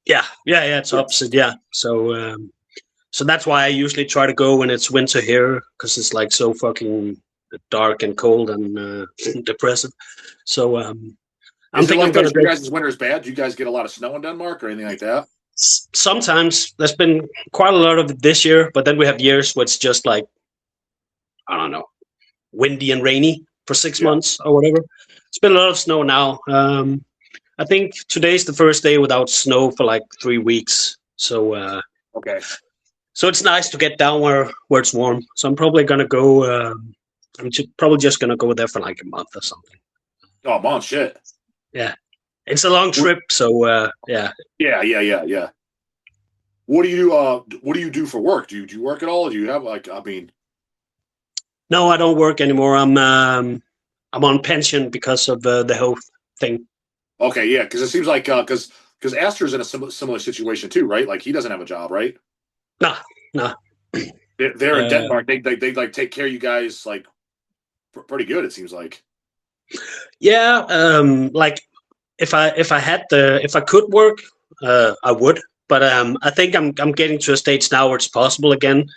Yeah. It's Yeah. opposite. Yeah. So that's why I usually try to go when it's winter here, because it's like so fucking dark and cold and depressive. So I'm Is it thinking I'm like that? gonna Is your go. guys' winter's bad? Do you guys get a lot of snow in Denmark or anything like that? Sometimes there's been quite a lot of it this year, but then we have years where it's just like, I don't know, windy and rainy for six Yeah. months or whatever. It's been a lot of snow now. I think today's the first day without snow for like 3 weeks. So Okay. so it's nice to get down where it's warm. So I'm probably gonna go. Probably just gonna go there for like a month or something. Oh, mom, shit. Yeah, it's a long trip, so yeah. Yeah, yeah, yeah, yeah. What do you do for work? Do you work at all? Do you have like I mean No, I don't work anymore. I'm on pension because of the health thing. okay, yeah, because it seems like because Astor's in a similar situation too, right? Like he doesn't have a job, right? Nah, nah. They're in Uh, Denmark. They like take care of you guys like pretty good. It seems like. yeah, like if I could work, I would. But I think I'm getting to a stage now where it's possible again.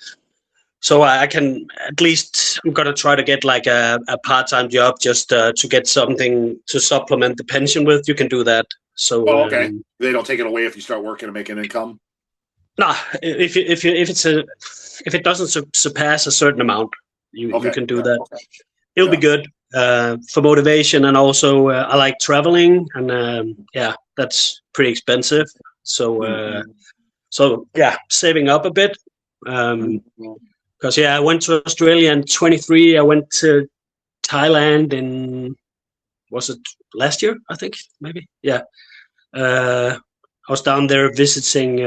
So I can at least I'm gonna try to get like a part-time job just to get something to supplement the pension with. You can do that So Oh, okay. They don't take it away if you start working and making income. nah, if it doesn't surpass a certain amount, you Okay. can do Yeah. that. Okay. It'll be Yeah. good for motivation, and also I like traveling, and yeah, that's pretty expensive. So Mhm. so yeah, saving up a bit. Because yeah, I went to Australia in 23. I went to Thailand in, was it last year? I think maybe. Yeah. I was down there visiting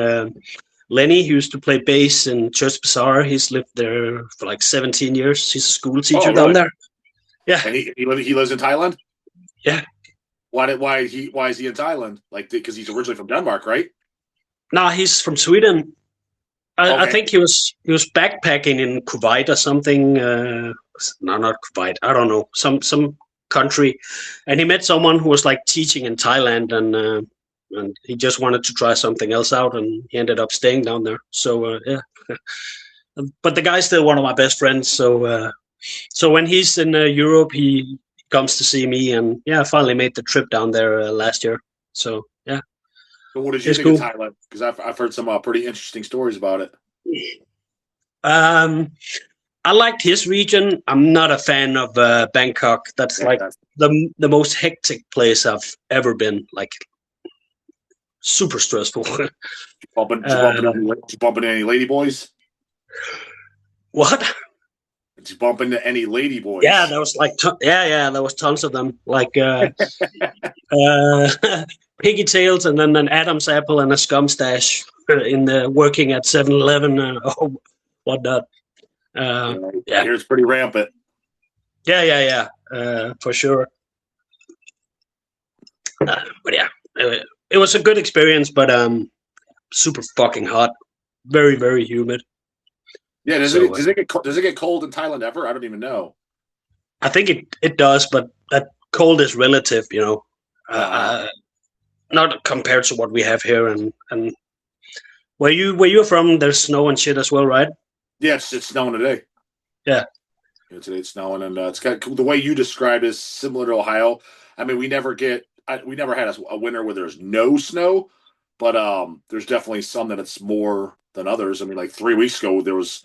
Lenny, who used to play bass in Church Bazaar. He's lived there for like 17 years. He's a school teacher Oh, down really? there. Yeah. And he lives in Thailand. Yeah. Why is he in Thailand? Like because he's originally from Denmark, right? No, he's from Sweden. I Okay. think he was backpacking in Kuwait or something. No, not Kuwait. I don't know. Some country, and he met someone who was like teaching in Thailand, and he just wanted to try something else out, and he ended up staying down there. So yeah, but the guy's still one of my best friends. So when he's in Europe, he comes to see me, and yeah, I finally made the trip down there last year. So yeah, So what did you it's think of cool. Thailand? Because I've heard some pretty interesting stories about it. Um, I liked his region. I'm not a fan of Bangkok. That's Yeah. like the most hectic place I've ever been. Like super stressful. Did you bump into any lady boys? What? Did you bump into any lady Yeah, boys? there was like yeah, there was tons of them. Like uh, pigtails, and then an Adam's apple and a scum stash in the working at 7-Eleven or whatnot. Uh, Yeah, I yeah, hear it's pretty rampant. yeah, for sure. But yeah, it was a good experience, but super fucking hot, very very humid. Yeah, So does it get cold in Thailand ever? I don't even know. I think it does, but that cold is relative, Uh, not compared to what we have here. And where you're from, there's snow and shit as well, right? yeah, it's snowing today. Yeah, Yeah, today it's snowing, and it's kind of cool. The way you described is similar to Ohio. I mean, we never had a winter where there's no snow, but there's definitely some that it's more than others. I mean, like 3 weeks ago, there was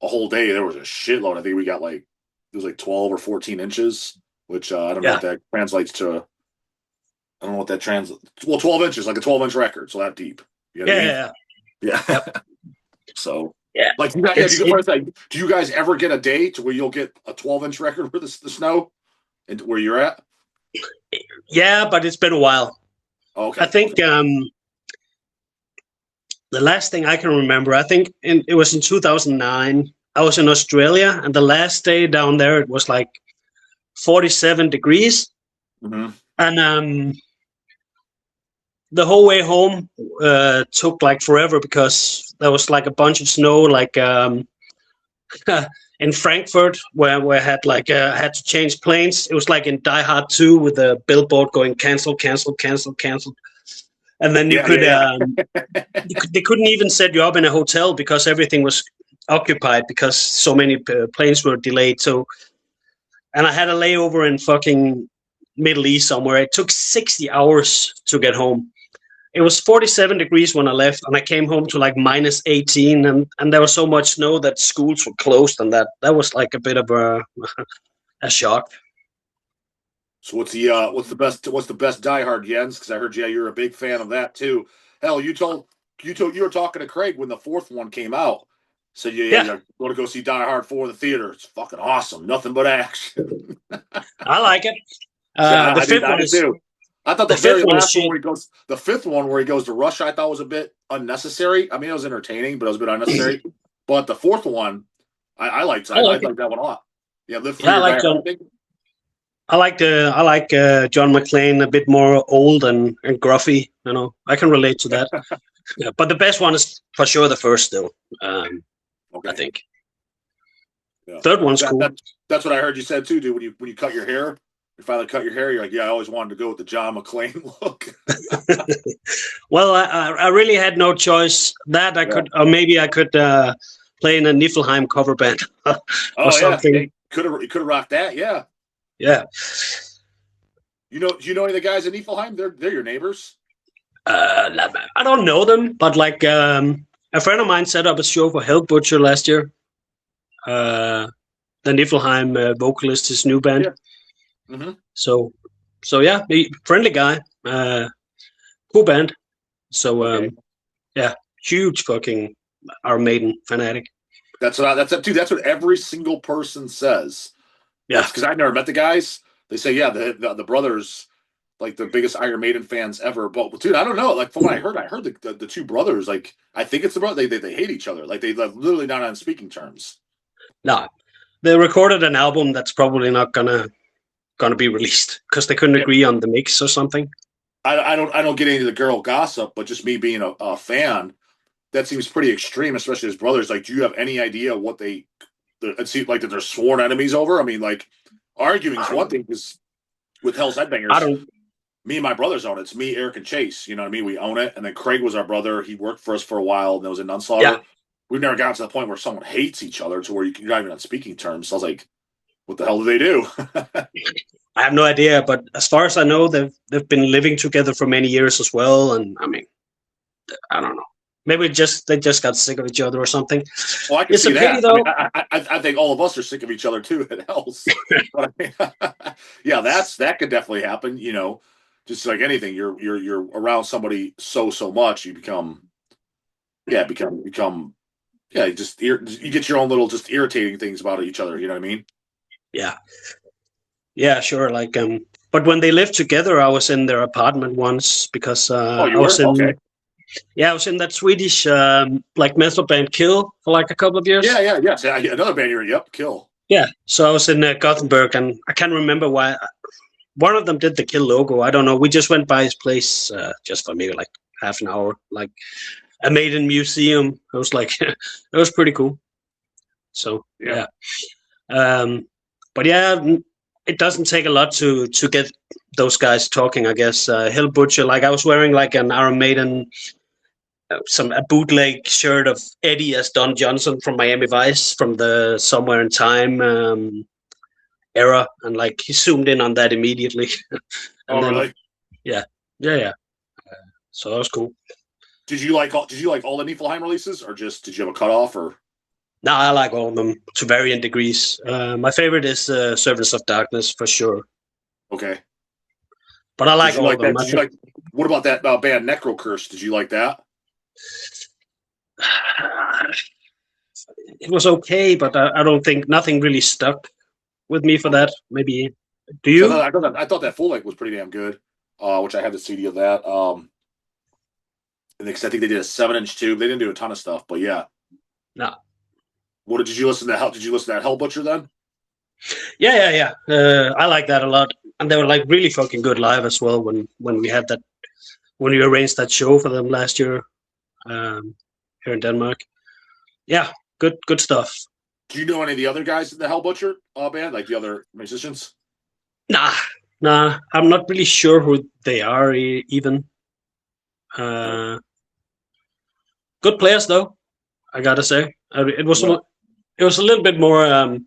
a whole day. There was a shitload. I think we got like it was like 12 or 14 inches, which I don't know yeah, what that translates to. I don't know what that translates. Well, 12 inches, like a 12-inch record, so that deep. You know what I mean? yeah. Yeah. Yep. So, Yeah. like, you guys, yeah, It's it. do you guys ever get a day to where you'll get a 12-inch record with the snow and where you're at? Yeah, but it's been a while. Oh, I okay. think the last thing I can remember, I think it was in 2009. I was in Australia, and the last day down there, it was like 47 degrees, Mm-hmm. and the whole way home took like forever because there was like a bunch of snow, like in Frankfurt, where I had like had to change planes. It was like in Die Hard 2 with the billboard going cancel, cancel, cancel, cancel, and then you Yeah, could, yeah, they couldn't even set you up in a hotel because everything was occupied because so many planes were delayed. So, and I had a layover in fucking Middle East somewhere. It took 60 hours to get home. It was 47 degrees when I left, and I came home to like minus 18, and there was so much snow that schools were closed, and that was like a bit of a shock. So what's the best Die Hard, Jens? Because I heard you're a big fan of that too. Hell, you were talking to Craig when the fourth one came out. Said Yeah, you're going to go see Die Hard 4 in the theater. It's fucking awesome. Nothing but action. I like it. Yeah, The fifth I one did is too. I thought the the fifth very one is last one shit. where the fifth one where he goes to Russia, I thought was a bit unnecessary. I mean, it was entertaining, but it was a bit unnecessary. But the fourth one, I liked. I I like it. liked that one a lot. Yeah, Live Free Yeah, or Die Hard. I like John McClane a bit more old and gruffy. I can relate to that. Yeah, but the best one is for sure the first still. I Okay. think Yeah. third one's cool. That's what I heard you said too, dude. When you cut your hair, you finally cut your hair. You're like, yeah, I always wanted to go with the John McClane look. Well, I really had no choice. That I could, or maybe I could play in a Niflheim cover band or Oh yeah, something. you could have rocked that. Yeah. Yeah. Do you know any of the guys in Niflheim? They're your neighbors. I don't know them, but like a friend of mine set up a show for Hell Butcher last year. The Niflheim vocalist, his new band. Yeah. Mm-hmm. So yeah, friendly guy, cool band. So Okay. yeah, huge fucking Iron Maiden fanatic. That's what every single person says. Yeah, Because I've never met the guys. They say, yeah, the brothers, like the biggest Iron Maiden fans ever. But dude, I don't know. Like from what I heard the two brothers, like I think it's the brother. They hate each other. Like they live literally not on speaking terms. no, they recorded an album that's probably not gonna be released because they couldn't agree on the mix or something. I don't get into the girl gossip, but just me being a fan, that seems pretty extreme, especially his brothers. Like, do you have any idea what it seems like that they're sworn enemies over? I mean, like, arguing is one thing because with Hell's Headbangers, me and my brothers own it. It's me, Eric, and Chase. You know what I mean? We own it. And then Craig was our brother. He worked for us for a while, and that was in Nunslaughter. Yeah. We've never gotten to the point where someone hates each other to where you're not even on speaking terms. So I was like, what the hell do they do? I have no idea, but as far as I know, they've been living together for many years as well. And I mean, I don't know. Maybe they just got sick of each other or something. Well, I can see that. Though. I mean, I think all of us are sick of each other too at Hell's. But I mean, yeah, that could definitely happen. You know, just like anything, you're around somebody so much, you become you get your own little just irritating things about each other. You know what I mean? Yeah, sure. Like, but when they lived together, I was in their apartment once because I was in. Okay. Yeah, I was in that Swedish like metal band Kill for like a couple of years. Yeah. Another band you're in. Yep, Kill. Yeah, so I was in Gothenburg, and I can't remember why. One of them did the Kill logo. I don't know. We just went by his place just for maybe like half an hour, like a Maiden museum. It was like it was pretty cool. So yeah. But yeah, it doesn't take a lot to get those guys talking. I guess Hell Butcher. Like I was wearing like an Iron Maiden. A bootleg shirt of Eddie as Don Johnson from Miami Vice from the Somewhere in Time era, and like he zoomed in on that immediately. Really? Yeah. So that was cool. Did you like all the Niflheim releases, or just did you have a cutoff? Or no, I like all of them to varying degrees. My favorite is Servants of Darkness for sure. Okay, but I like all of them. What about that band Necro Curse? Did you like that? It was okay, but I don't think nothing really stuck with me for that. Maybe do you? So I thought that full length was pretty damn good, which I have the CD of that. Because I think they did a 7-inch tube. They didn't do a ton of stuff, but yeah. No. What did you listen to? Did you listen to that Hell Butcher then? Yeah. I like that a lot, and they were like really fucking good live as well. When we had that, when we arranged that show for them last year. Here in Denmark. Yeah, good stuff. Do you know any of the other guys in the Hell Butcher band, like the other musicians? Nah. I'm not really sure who they are even. Good players though, I gotta say. It was a little bit more of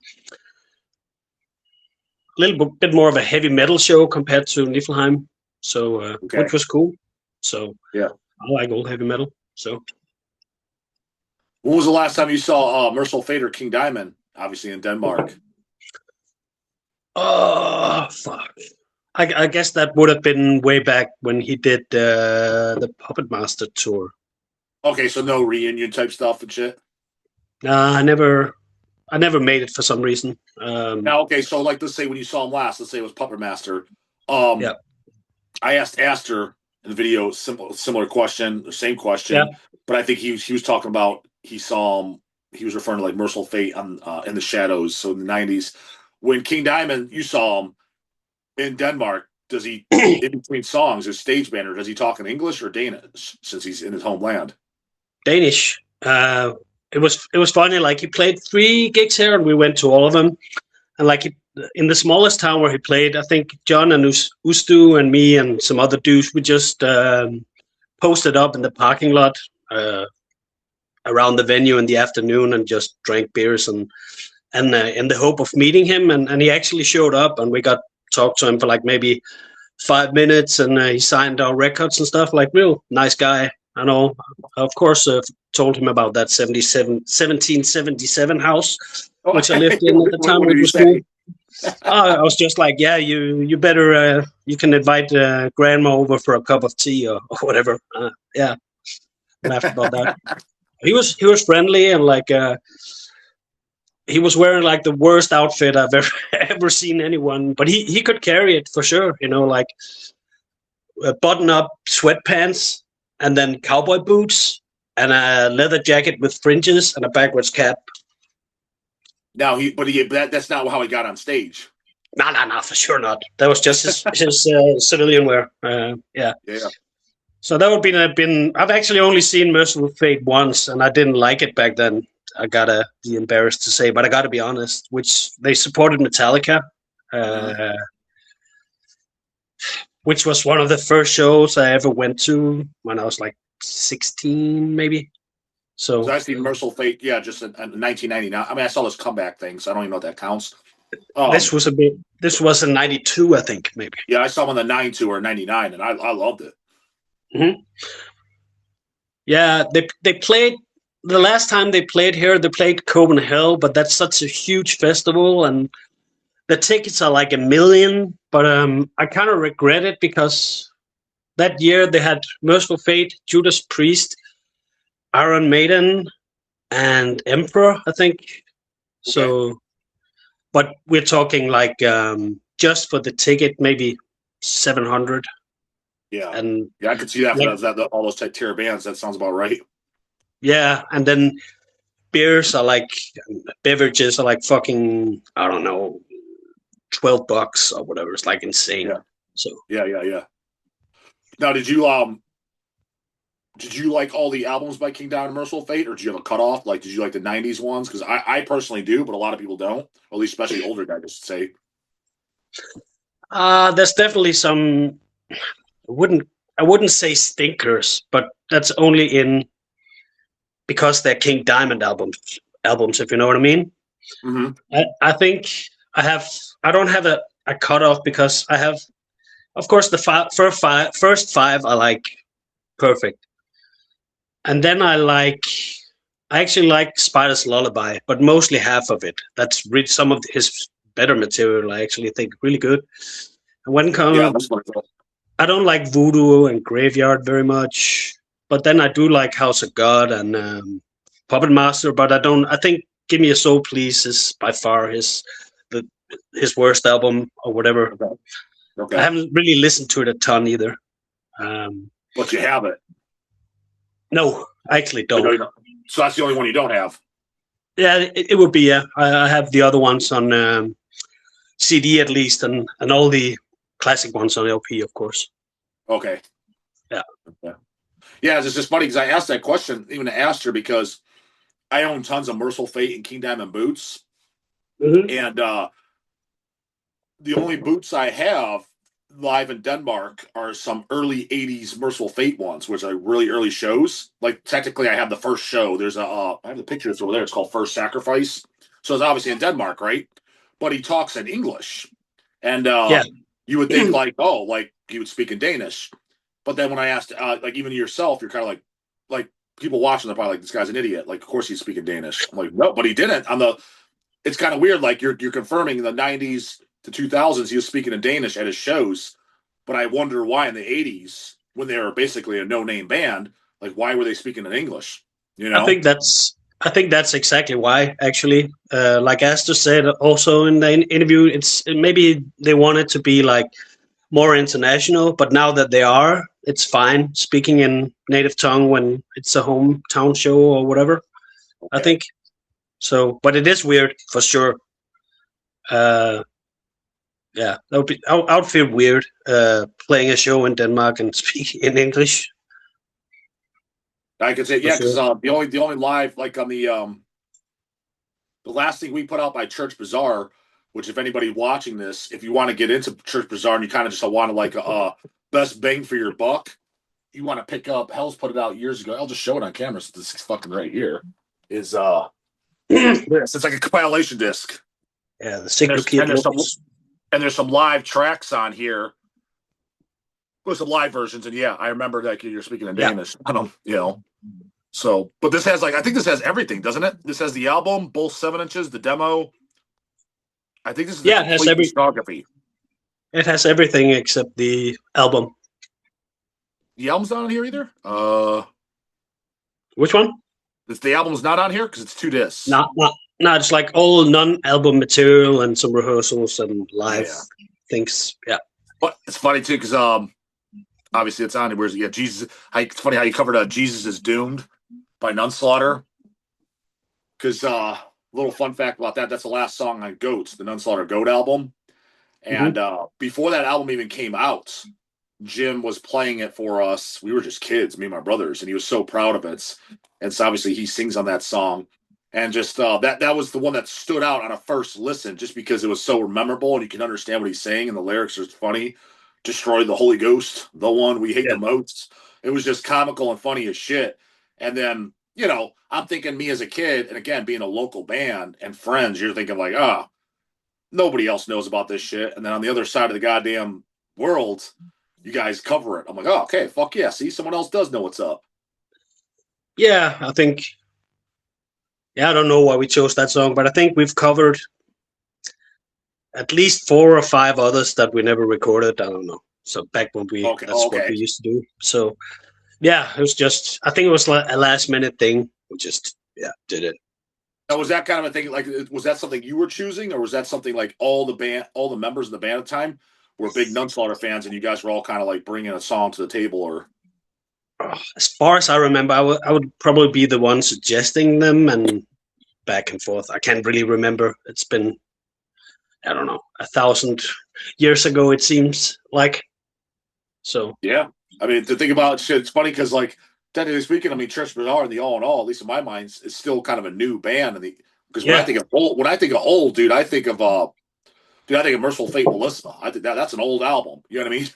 a heavy metal show compared to Niflheim, so which was cool. So yeah, I like old heavy metal. So, when was the last time you saw Mercyful Fate or King Diamond? Obviously in Denmark. Oh fuck! I guess that would have been way back when he did the Puppet Master tour. Okay, so no reunion type stuff and shit. Nah, I never made it for some reason. Now, okay, so like let's say when you saw him last, let's say it was Puppet Master. Yeah. I asked Aster in the video similar question, same question, but I think he was talking about he saw him. He was referring to like Mercyful Fate on in the Shadows, so in the 90s. When King Diamond, you saw him in Denmark. Does he in between songs, his stage banner? Does he talk in English or Danish since he's in his homeland? Danish. It was funny. Like he played 3 gigs here, and we went to all of them. And like in the smallest town where he played, I think John and Ustu and me and some other dudes, we just posted up in the parking lot around the venue in the afternoon and just drank beers and in the hope of meeting him. And he actually showed up, and we got talked to him for like maybe 5 minutes, and he signed our records and stuff. Like, real nice guy. I know. Of course, told him about that 1777 house, Oh, which I lived in at the time, what did which he was cool. say? I was just like, yeah, you better, you can invite grandma over for a cup of tea or whatever. Yeah, laughed about that. He was friendly, and like he was wearing like the worst outfit I've ever seen anyone, but he could carry it for sure. You know, like button up sweatpants and then cowboy boots and a leather jacket with fringes and a backwards cap. Now that's not how he got on stage. No, for sure not. That was just his civilian wear. Yeah. Yeah. So that would been. I've actually only seen Mercyful Fate once, and I didn't like it back then. I gotta be embarrassed to say, but I gotta be honest. Which they supported Metallica, which was one of the first shows I ever went to when I was like 16, maybe. So I seen Merciful Fate, yeah, just in 1999. I mean, I saw those comeback things. I don't even know if that counts. this was a bit. This was in '92, I think, maybe. Yeah, I saw them on the 92 or 99, and I loved it. Mm-hmm. Yeah, they played the last time they played here. They played Copenhagen, but that's such a huge festival, and the tickets are like $1 million. But I kind of regret it because that year they had Merciful Fate, Judas Priest, Iron Maiden, and Emperor, I think. Okay. So, but we're talking like just for the ticket, maybe 700. Yeah, and yeah, I could see that for that all those type tier bands. That sounds about right. Yeah, and then beers are like beverages are like fucking, I don't know, $12 or whatever. It's like insane. Yeah. So yeah. Now, did you like all the albums by King Diamond and Merciful Fate, or did you have a cutoff? Like, did you like the '90s ones? Because I personally do, but a lot of people don't. Or at least, especially older guys, I should say. There's definitely some. I wouldn't say stinkers, but that's only in because they're King Diamond albums, if you know what I mean. Mm-hmm. I think I don't have a cutoff because I have, of course, the first five I like perfect. And then I actually like Spider's Lullaby, but mostly half of it. That's really some of his better material, I actually think really good. And when I don't like Voodoo and Graveyard very much, but then I do like House of God and Puppet Master. But I think Give Me a Soul Please is by far his worst album or whatever. Okay. I haven't really listened to it a ton either. But you have it. No, I actually don't. No, so that's the only one you don't have. Yeah, it would be. Yeah, I have the other ones on CD at least, and all the classic ones on LP, of course. Okay. Yeah. Okay. Yeah, it's just funny because I asked that question, even asked her because I own tons of Merciful Fate and King Diamond boots. Mm-hmm. And the only boots I have live in Denmark are some early 80s Merciful Fate ones, which are really early shows. Like, technically, I have the first show. There's I have the picture that's over there. It's called First Sacrifice. So it's obviously in Denmark, right? But he talks in English. And you would think, like, oh, like, he would speak in Danish. But then when I asked, like, even yourself, you're kind of like people watching, they're probably like, this guy's an idiot. Like, of course he's speaking Danish. I'm like, no, but he didn't. It's kind of weird. Like, you're confirming in the 90s to 2000s, he was speaking in Danish at his shows. But I wonder why in the 80s, when they were basically a no-name band, like, why were they speaking in English? You know? I think that's exactly why, actually. Like Astor said also in the interview, maybe they wanted to be like more international, but now that they are, it's fine speaking in native tongue when it's a hometown show or whatever. Okay. I think so, but it is weird for sure. Yeah, I would feel weird playing a show in Denmark and speaking in English. I could say, yeah, because the only live, like on the last thing we put out by Church Bazaar, which if anybody watching this, if you want to get into Church Bazaar and you kind of just want to like best bang for your buck, you want to pick up. Hell's put it out years ago. I'll just show it on camera. So this is fucking right here. Is this? It's like a compilation disc. Yeah, the Sigma Kid. And there's some live tracks on here with some live versions, and yeah, I remember that you're speaking in Yeah. Danish. I don't, So, but this has I think this has everything, doesn't it? This has the album, both 7 inches, the demo. I think this is the Yeah, it has complete discography. it has everything except the album. The album's not on here either. Which one? The album's not on here because it's 2 discs. No, it's like all non-album material and some rehearsals and live things. Yeah. But it's funny too because obviously it's on here. Where's Jesus? It's funny how you covered Jesus is Doomed by Nunslaughter. Because little fun fact about that, that's the last song on Goats, the Nunslaughter Goat album. And before that album even came out, Jim was playing it for us. We were just kids, me and my brothers, and he was so proud of it. And so obviously he sings on that song. And just that was the one that stood out on a first listen just because it was so memorable and you can understand what he's saying and the lyrics are funny. Destroy the Holy Ghost, the one we hate the most. It was just comical and funny as shit. And then, I'm thinking me as a kid, and again, being a local band and friends, you're thinking like, nobody else knows about this shit. And then on the other side of the goddamn world, you guys cover it. I'm like, okay, fuck yeah. See, someone else does know what's up. Yeah, I think. Yeah, I don't know why we chose that song, but I think we've covered at least 4 or 5 others that we never recorded. I don't know. So back when that's what we used to do. So yeah, it was just, I think it was like a last minute thing. We just, did it. Now, was that kind of a thing? Like, was that something you were choosing, or was that something like all the members of the band at the time were big Nunslaughter fans, and you guys were all kind of like bringing a song to the table? Or as far as I remember, I would probably be the one suggesting them and back and forth. I can't really remember. It's been, I don't know, 1,000 years ago, it seems like. So yeah, I mean, to think about shit, it's funny because like technically speaking, I mean, Church Bazaar and the All in All, at least in my mind, is still kind of a new band. And because when I think of old, dude, I think of Mercyful Fate, Melissa. I think that's an old album. You know what I mean?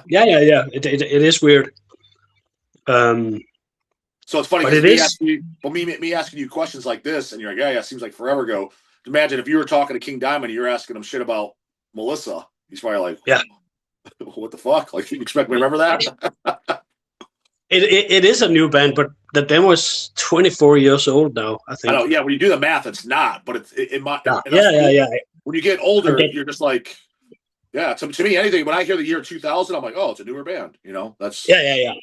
yeah. It is weird. So it's funny because me asking you questions like this, and you're like, yeah, it seems like forever ago. Imagine if you were talking to King Diamond, and you're asking him shit about Melissa. He's probably like, yeah, what the fuck? Like, you expect me to remember that? It is a new band, but the demo is 24 years old now, I think. I know, yeah. When you do the math, it's not, but it might. Yeah. When you get older, you're just like, yeah. To me, anything. When I hear the year 2000, I'm like, oh, it's a newer band. That's yeah.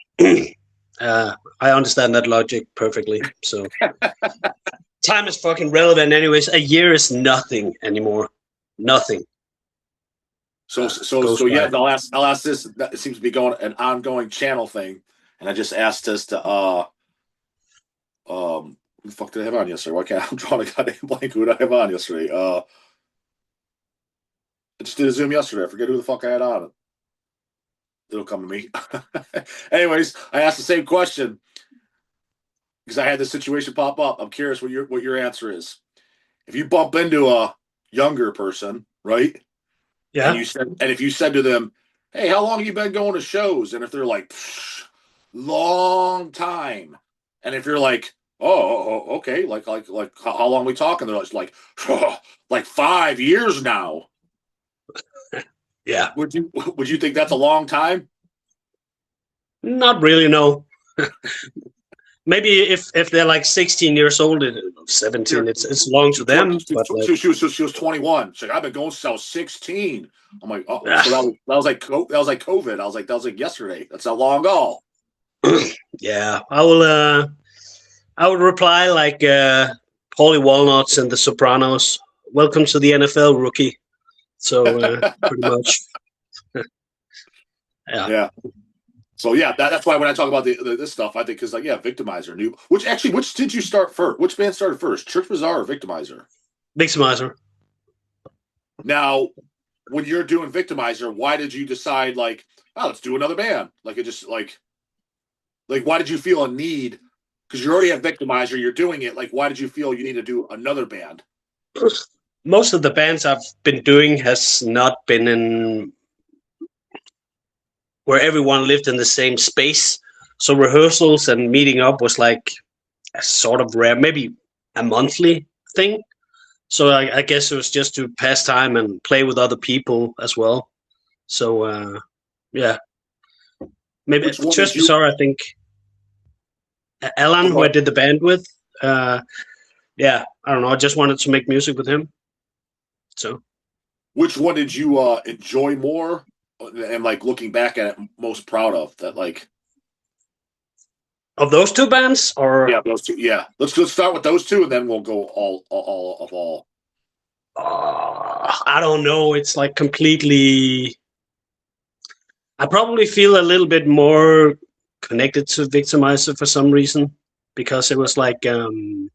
I understand that logic perfectly. So time is fucking relevant, anyways. A year is nothing anymore. Nothing. So yeah. I'll ask this. It seems to be going an ongoing channel thing. And I just asked this to who the fuck did I have on yesterday? Why can't I'm drawing a goddamn blank? Who did I have on yesterday? I just did a Zoom yesterday. I forget who the fuck I had on. It'll come to me. Anyways, I asked the same question because I had this situation pop up. I'm curious what your answer is. If you bump into a younger person, right? Yeah. And if you said to them, "Hey, how long have you been going to shows?" And if they're like, long time. And if you're like, oh, okay, like how long are we talking? They're like, like 5 years now. Yeah. Would you think that's a long time? Not really, no. Maybe if they're like 16 years old, 17, it's long to them. But she was 21. She's like, I've been going since I was 16. I'm like, oh, so that was like COVID. I was like, that was like yesterday. That's not long ago. Yeah, I would reply like Paulie Walnuts and the Sopranos. Welcome to the NFL, rookie. So pretty much. Yeah. So yeah, that's why when I talk about this stuff, I think because like Victimizer, which did you start first? Which band started first, Church Bazaar or Victimizer? Victimizer. Now, when you're doing Victimizer, why did you decide like, oh, let's do another band? Like it just like why did you feel a need? Because you already have Victimizer, you're doing it. Like, why did you feel you need to do another band? Most of the bands I've been doing has not been in where everyone lived in the same space. So rehearsals and meeting up was like a sort of rare, maybe a monthly thing. So I guess it was just to pass time and play with other people as well. So yeah. Maybe Which one Church did you? Bazaar, I think. Alan, who I did the band with. Yeah, I don't know. I just wanted to make music with him. So, Which one did you enjoy more, and like looking back at it, most proud of? That like, of those two bands, or yeah, those two. Yeah, let's start with those two, and then we'll go all of all. I don't know. It's like completely. I probably feel a little bit more connected to Victimizer for some reason because it was like the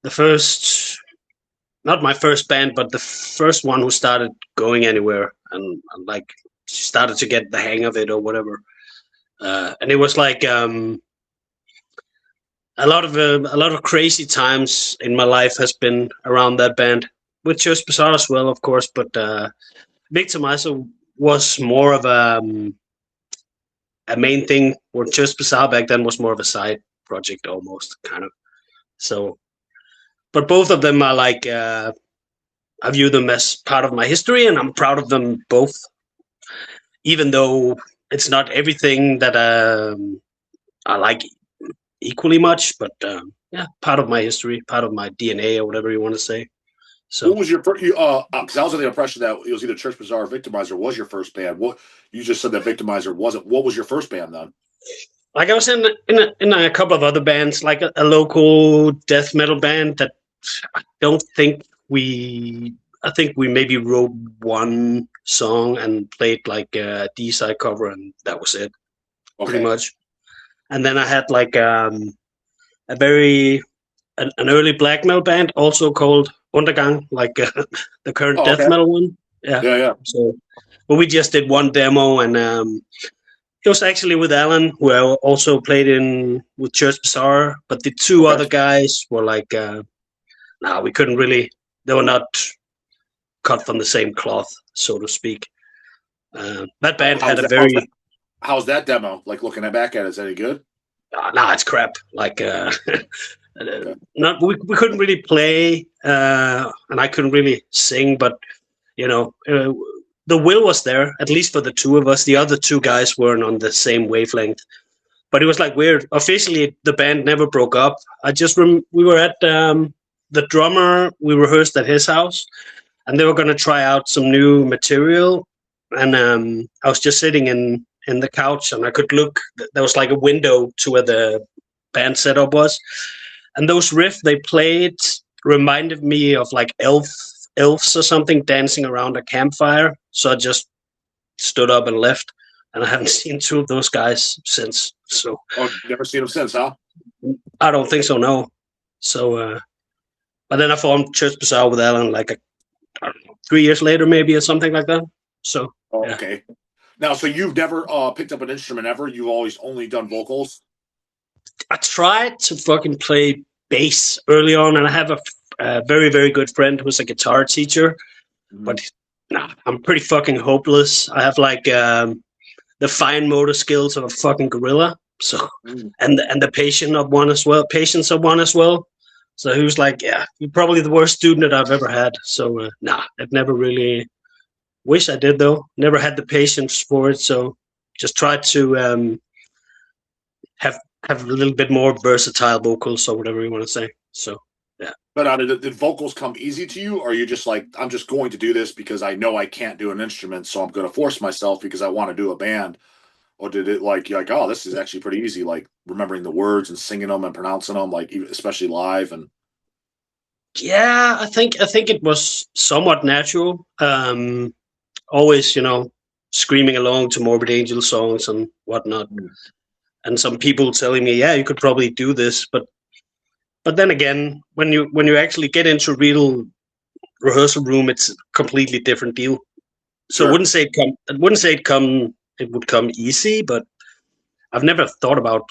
first, not my first band, but the first one who started going anywhere and like started to get the hang of it or whatever. And it was like a lot of crazy times in my life has been around that band with Just Bizarre as well, of course. But Victimizer was more of a main thing. Where Just Bizarre back then was more of a side project almost, kind of. So, but both of them are like I view them as part of my history, and I'm proud of them both. Even though it's not everything that I like equally much, but yeah, part of my history, part of my DNA, or whatever you want to say. So, What was your first? Because I was under the impression that it was either Church Bazaar or Victimizer was your first band. What you just said that Victimizer wasn't. What was your first band then? like I was in a couple of other bands, like a local death metal band that I don't think we. I think we maybe wrote one song and played like a D side cover, and that was it, pretty Okay. much. And then I had like a very an early black metal band also called Undergang, like the current Oh, death okay. metal one. Yeah. Yeah, yeah. So, but we just did one demo, and it was actually with Alan, who I also played in with Church Bazaar. But the two Okay. other guys were like, nah, we couldn't really. They were not cut from the same cloth, so to speak. That band had How's a that? very How's that demo? Like looking back at it, is that any good? nah, it's crap. Like, Okay. not we couldn't really play, and I couldn't really sing, but you know, the will was there at least for the two of us. The other two guys weren't on the same wavelength, but it was like weird. Officially, the band never broke up. I just we were at the drummer. We rehearsed at his house, and they were going to try out some new material. And I was just sitting in the couch, and I could look. There was like a window to where the band setup was, and those riffs they played reminded me of like elves or something dancing around a campfire. So I just stood up and left, and I haven't seen two of those guys since. So Oh, never seen them since, huh? I don't think so. No. So, but then I formed Church Bazaar with Alan like I don't know, 3 years later, maybe or something like that. So Oh, yeah, okay. Now, so you've never picked up an instrument ever? You've always only done vocals? I tried to fucking play bass early on, and I have a very very good friend who's a guitar teacher, Mhm. but nah, I'm pretty fucking hopeless. I have like the fine motor skills of a fucking gorilla. So Mm. and the patience of one as well. So he was like, yeah, you're probably the worst student that I've ever had. So nah, I've never really. Wish I did though. Never had the patience for it. So just tried to have have a little bit more versatile vocals or whatever you want to say. So yeah. But did vocals come easy to you, or are you just like, I'm just going to do this because I know I can't do an instrument, so I'm going to force myself because I want to do a band? Or did it like you're like, oh, this is actually pretty easy, like remembering the words and singing them and pronouncing them, like especially live and Yeah, I think it was somewhat natural. Always, screaming along to Morbid Angel songs and whatnot. And some people telling me, yeah, you could probably do this, but then again, when you actually get into real rehearsal room, it's a completely different deal. So sure. I wouldn't say it would come easy, but I've never thought about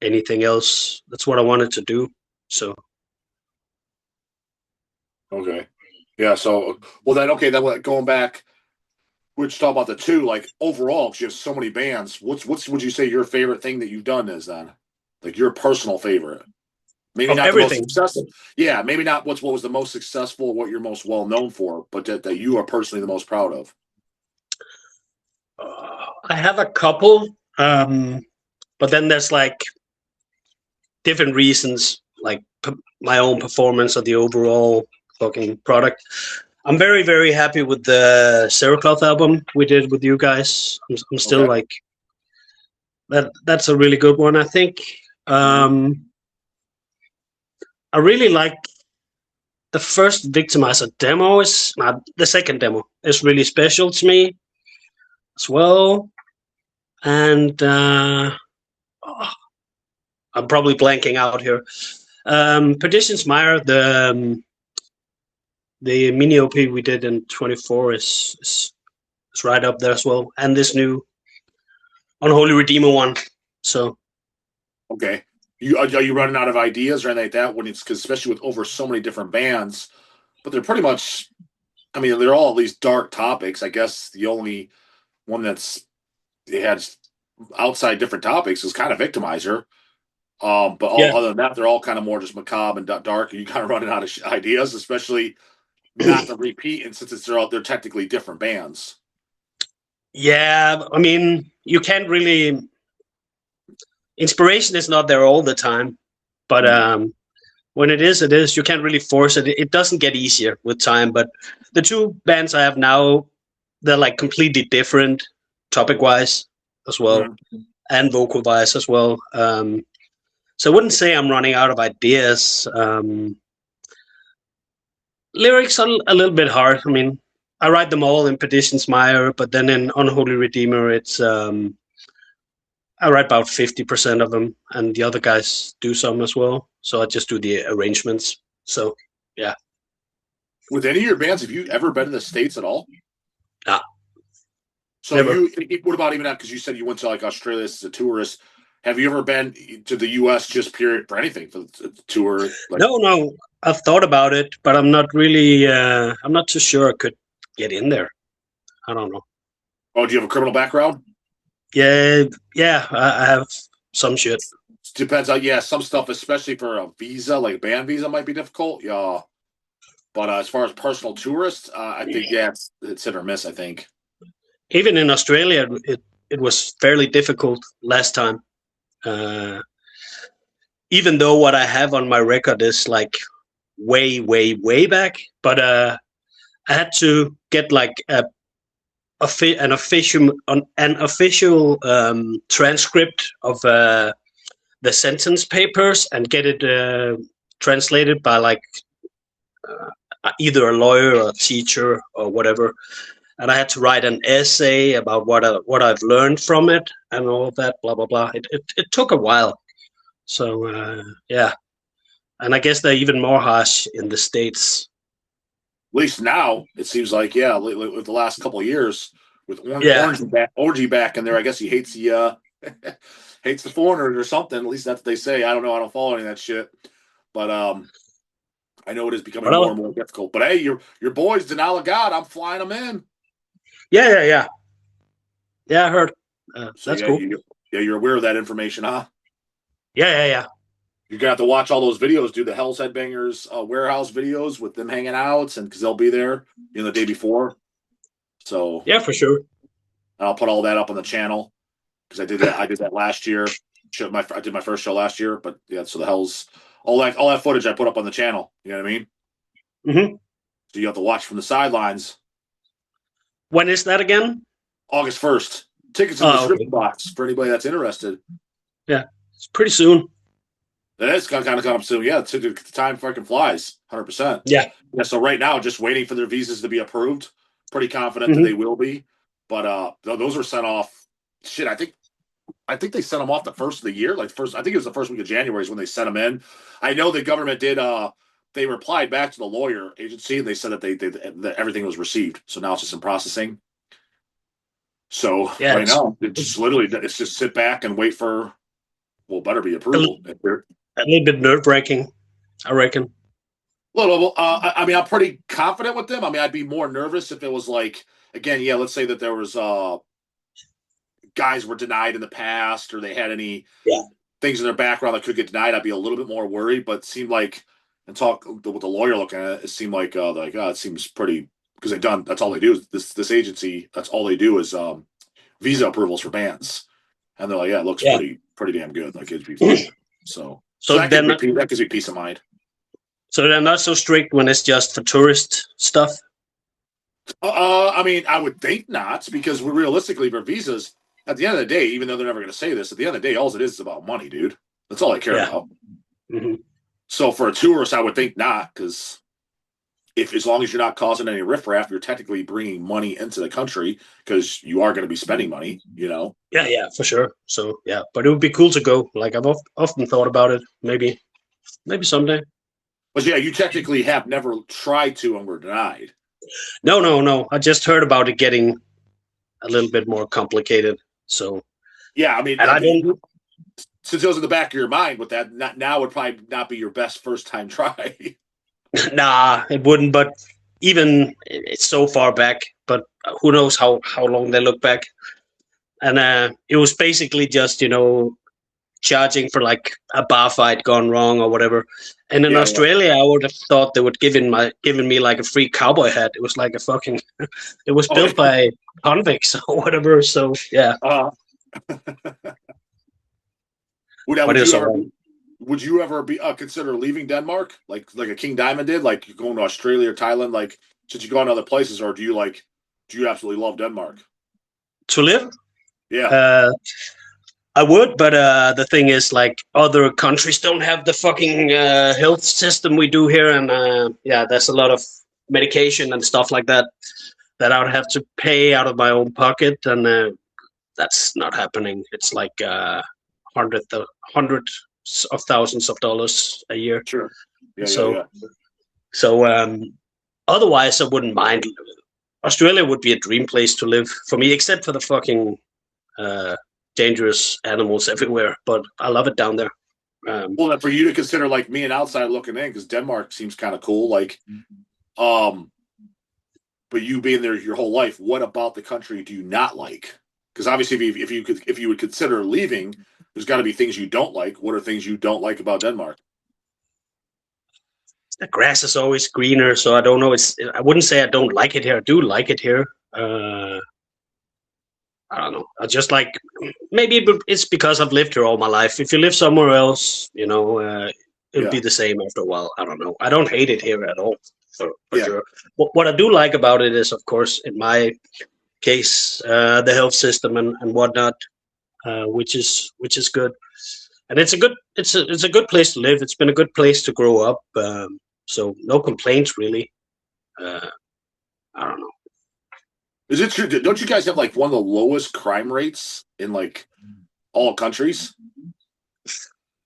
anything else. That's what I wanted to do. So Okay. Yeah. So, well, then, okay, then going back, we're just talking about the two, like overall, because you have so many bands. What's would you say your favorite thing that you've done is then, like your personal favorite? Maybe of not the most everything, successful. Yeah, maybe not what was the most successful, what you're most well known for, but that you are personally the most proud of. I have a couple, but then there's like different reasons, like my own performance or the overall fucking product. I'm very, very happy with the Cerecloth album we did with you guys. I'm still Okay. like that. That's a really good one, I think. I really like the first Victimizer demo. Is the second demo is really special to me as well. And I'm probably blanking out here. Perdition's Mire, the mini OP we did in 24 is right up there as well, and this new Unholy Redeemer one. So Okay. Are you running out of ideas or anything like that when it's, cause especially with over so many different bands, but they're pretty much, I mean, they're all at least dark topics. I guess the only one that's it had outside different topics is kind of Victimizer. But yeah, other than that, they're all kind of more just macabre and dark. And you kind of running out of ideas, especially not to repeat. And since they're technically different bands. yeah. I mean, you can't really. Inspiration is not there all the time, but when it is, it is. You can't really force it. It doesn't get easier with time. But the two bands I have now, they're like completely different topic wise as well, and vocal wise as well. So I wouldn't say I'm running out of ideas. Lyrics are a little bit hard. I mean, I write them all in Perdition's Mire, but then in Unholy Redeemer, it's I write about 50% of them, and the other guys do some as well. So I just do the arrangements. So yeah. With any of your bands, have you ever been in the States at all? Nah, so never. what about even that? Because you said you went to like Australia as a tourist. Have you ever been to the U.S. just period for anything for the tour? Like, No. I've thought about it, but I'm not really. I'm not too sure I could get in there. I don't know. oh, do you have a criminal background? Yeah. I have some shit. Depends on some stuff, especially for a visa, like a band visa, might be difficult. Yeah, but as far as personal tourists, I think it's hit or miss. I think. Even in Australia, it was fairly difficult last time. Even though what I have on my record is like way back, but I had to get like an official transcript of the sentence papers and get it translated by like either a lawyer or a teacher or whatever. And I had to write an essay about what I've learned from it and all of that, blah blah blah. It took a while. So yeah, and I guess they're even more harsh in the States. At least now it seems like with the last couple of years with Orgy back in there. I guess he hates the hates the foreigners or something. At least that's what they say. I don't know. I don't follow any of that shit, but I know it is becoming more and more difficult. But hey, your boys, Denial of God, I'm flying them in. Yeah. I heard. So that's cool. You're aware of that information, huh? Yeah. You're gonna have to watch all those videos, do the Hell's Headbangers warehouse videos with them hanging out, and because they'll be there, the day before. So yeah, for sure. I'll put all that up on the channel because I did that last year. I did my first show last year, but yeah. So the Hell's all that footage I put up on the channel. You know what I mean? Mm-hmm. So you have to watch from the sidelines. When is that again? August 1st. Tickets in the description box for anybody that's interested. Yeah, it's pretty soon. It is kind of come soon. Yeah, the time fucking flies. 100%. Yeah. So right now, just waiting for their visas to be approved. Pretty confident that they will be. But those were sent off. Shit, I think they sent them off the first of the year. I think it was the first week of January is when they sent them in. I know the government did. They replied back to the lawyer agency and they said that that everything was received. So now it's just in processing. So right now, it's just sit back and wait for. Well, better be approval. A little bit nerve-wracking, I reckon. I mean, I'm pretty confident with them. I mean, I'd be more nervous if it was like, again, let's say that there was guys were denied in the past or they had any things in their background that could get denied. I'd be a little bit more worried, but it seemed like, and talk with the lawyer looking at it, it seemed like, it seems pretty, because that's all they do is this agency, that's all they do is visa approvals for bands, and they're like, yeah, it looks Yeah. pretty damn good. Like it'd be fine. So that gives me peace of mind. So they're not so strict when it's just for tourist stuff. I mean, I would think not, because realistically, for visas, at the end of the day, even though they're never going to say this, at the end of the day, all it is about money, dude. That's all I care about. Mm-hmm. So for a tourist, I would think not, because as long as you're not causing any riffraff, you're technically bringing money into the country, because you are going to be spending money, you know? Yeah, for sure. So yeah, but it would be cool to go. Like I've often thought about it. Maybe someday. But yeah, you technically have never tried to and were denied. No. I just heard about it getting a little bit more complicated. So yeah, I mean, since it was in the back of your mind with that, now would probably not be your best first time try. Nah, it wouldn't. But even it's so far back. But who knows how long they look back. And it was basically just charging for like a bar fight gone wrong or whatever. And in Australia, I would have thought they would given me like a free cowboy hat. It was like a fucking. It was built by convicts or whatever. So yeah. Would you ever be consider leaving Denmark like a King Diamond did, like you going to Australia or Thailand, like since you go on other places, or do you absolutely love Denmark to live? Yeah. I would, but the thing is, like, other countries don't have the fucking health system we do here, and there's a lot of medication and stuff like that I would have to pay out of my own pocket, and that's not happening. It's like hundreds of thousands of dollars a year. Sure. So otherwise, I wouldn't mind. Australia would be a dream place to live for me, except for the fucking dangerous animals everywhere, but I love it down there. Well, for you to consider, like me, an outside looking in, because Denmark seems kind of cool, like, but you being there your whole life, what about the country do you not like? Because obviously, if you would consider leaving, there's got to be things you don't like. What are things you don't like about Denmark? The grass is always greener, so I don't know. I wouldn't say I don't like it here. I do like it here. I don't know. I just like, maybe it's because I've lived here all my life. If you live somewhere else, it'll be the same after a while. I don't know. I don't hate it here at all, for sure. What I do like about it is, of course, in my case, the health system and whatnot, which is good. And it's a good place to live. It's been a good place to grow up. So no complaints really. I don't know. Is it true? Don't you guys have like one of the lowest crime rates in like all countries?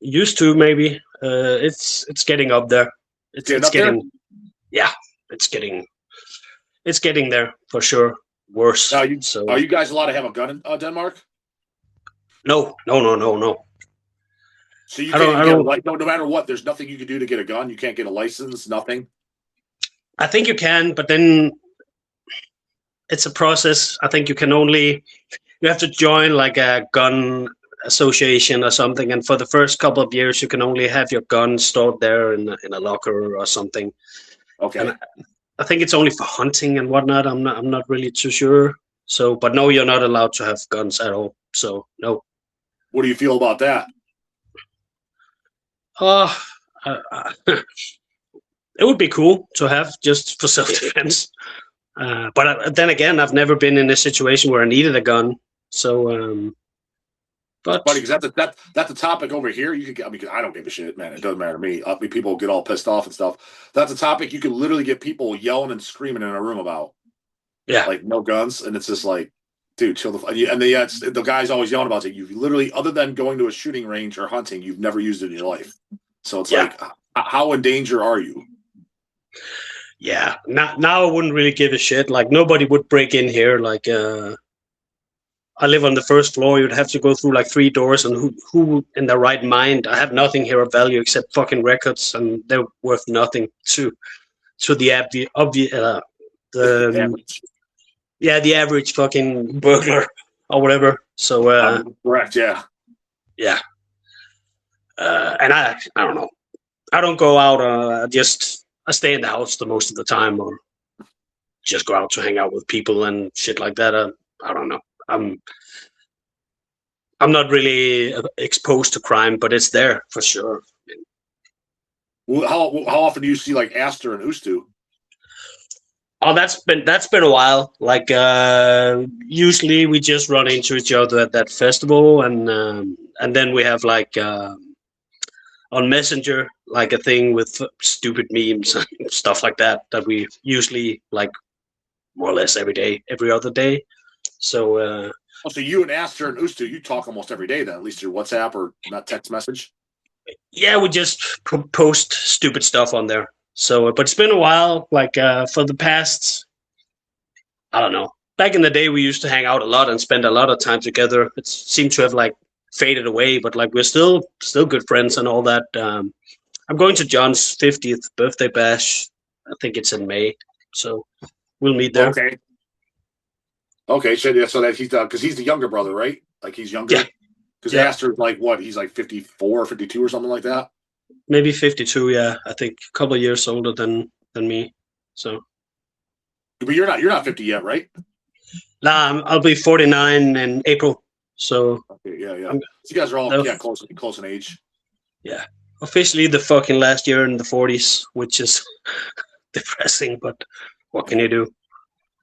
Used to, maybe. It's getting up there. It's getting there for sure. Worse. Are you guys allowed to have a gun in Denmark? No. So you can't no matter what, there's nothing you can do to get a gun. You can't get a license, nothing. I think you can, but then it's a process. I think you have to join like a gun association or something, and for the first couple of years you can only have your gun stored there in a locker or something. Okay. And I think it's only for hunting and whatnot. I'm not really too sure. So, but no, you're not allowed to have guns at all. So no. What do you feel about that? It would be cool to have just for self-defense. But then again, I've never been in a situation where I needed a gun. So, but funny because that's a topic over here. I don't give a shit, man. It doesn't matter to me. People get all pissed off and stuff. That's a topic you can literally get people yelling and screaming in a room about. Yeah, like no guns, and it's just like, dude, chill the. And the guy's always yelling about it. You've literally, other than going to a shooting range or hunting, you've never used it in your life. So it's like, how in danger are you? Yeah, now I wouldn't really give a shit. Like nobody would break in here. Like I live on the first floor. You'd have to go through like 3 doors, and who in their right mind? I have nothing here of value except fucking records, and they're worth nothing to the average. Yeah, the average fucking burglar or whatever. So correct, yeah. And I don't know. I don't go out. I stay in the house the most of the time, or just go out to hang out with people and shit like that. I don't know. I'm not really exposed to crime, but it's there for sure. Well, how often do you see like Aster and Ustu? Oh, that's been a while. Like usually we just run into each other at that festival, and then we have like on Messenger like a thing with stupid memes and stuff like that we usually like more or less every day, every other day. So So you and Aster and Ustu, you talk almost every day then, at least through WhatsApp or not text message. yeah, we just post stupid stuff on there. So, but it's been a while. Like for the past, I don't know. Back in the day, we used to hang out a lot and spend a lot of time together. It seemed to have like faded away, but like we're still good friends and all that. I'm going to John's 50th birthday bash. I think it's in May, so we'll meet there. Okay. Okay, so that he's because he's the younger brother, right? Like he's younger. Yeah. Because Yeah. Aster's like what? He's like 54 or 52 or something like that. Maybe 52. Yeah, I think a couple of years older than me. So. But you're not 50 yet, right? Nah, I'll be 49 in April. So. Okay, yeah. So you guys are all close in age. Yeah, officially the fucking last year in the 40s, which is depressing, but what can you do?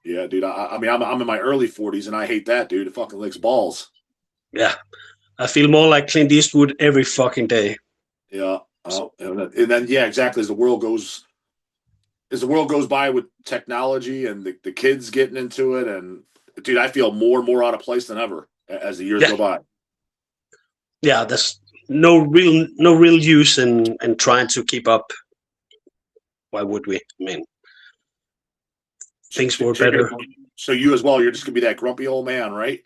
Yeah, dude. I mean, I'm in my early 40s, and I hate that, dude. It fucking licks balls. Yeah, I feel more like Clint Eastwood every fucking day. Yeah, and then yeah, exactly. As the world goes by with technology and the kids getting into it, and dude, I feel more and more out of place than ever as the years go by. Yeah, there's no real use in trying to keep up. Why would we? I mean, things were better. So you as well, you're just gonna be that grumpy old man, right?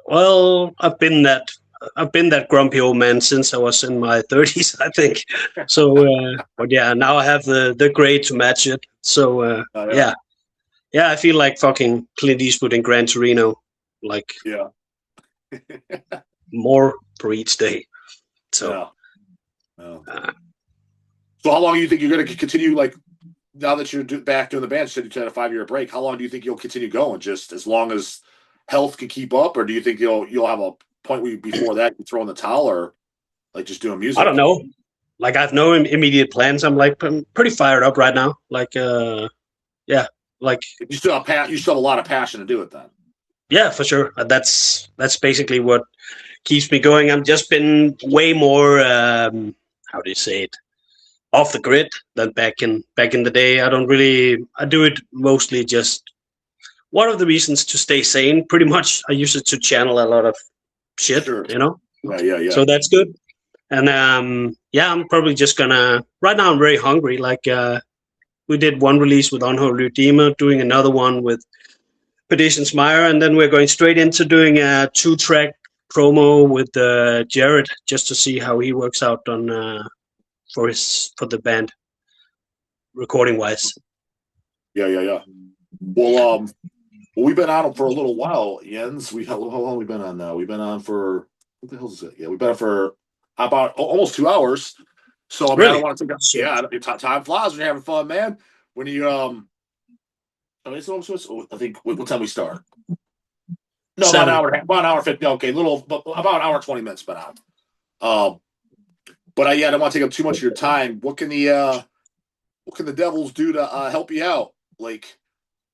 Well, I've been that grumpy old man since I was in my 30s, I think. So, but yeah, now I have the gray to match it. So, yeah, I feel like fucking Clint Eastwood in Gran Torino, like yeah, more for each day. So, so how long do you think you're going to continue? Like now that you're back doing the band, you said you had a 5-year break. How long do you think you'll continue going? Just as long as health can keep up, or do you think you'll have a point where before that you throw in the towel, or like just doing music? I don't know. Like I have no immediate plans. I'm pretty fired up right now. Like yeah, like you still have a lot of passion to do it then. Yeah, for sure. That's basically what keeps me going. I've just been way more how do you say it, off the grid than back in the day. I do it mostly just one of the reasons to stay sane. Pretty much, I use it to channel a lot of shit. Sure. You know. Yeah. So that's good. And I'm probably just gonna. Right now, I'm very hungry. Like we did one release with Unholy Redeemer, doing another one with Victimizer, and then we're going straight into doing a 2-track promo with Jared, just to see how he works out on for the band, recording wise. Yeah. Well, we've been on for a little while, Jens. How long have we been on now? We've been on for what the hell is it? Yeah, we've been on for about almost 2 hours. So I mean, really? I don't want to take. Yeah, time flies when you're having fun, man. When you I think what time we start? No, 7. About an hour 50. Okay, about an hour 20 minutes been out. But I don't want to take up too much of your time. What can the Devils do to help you out? Like,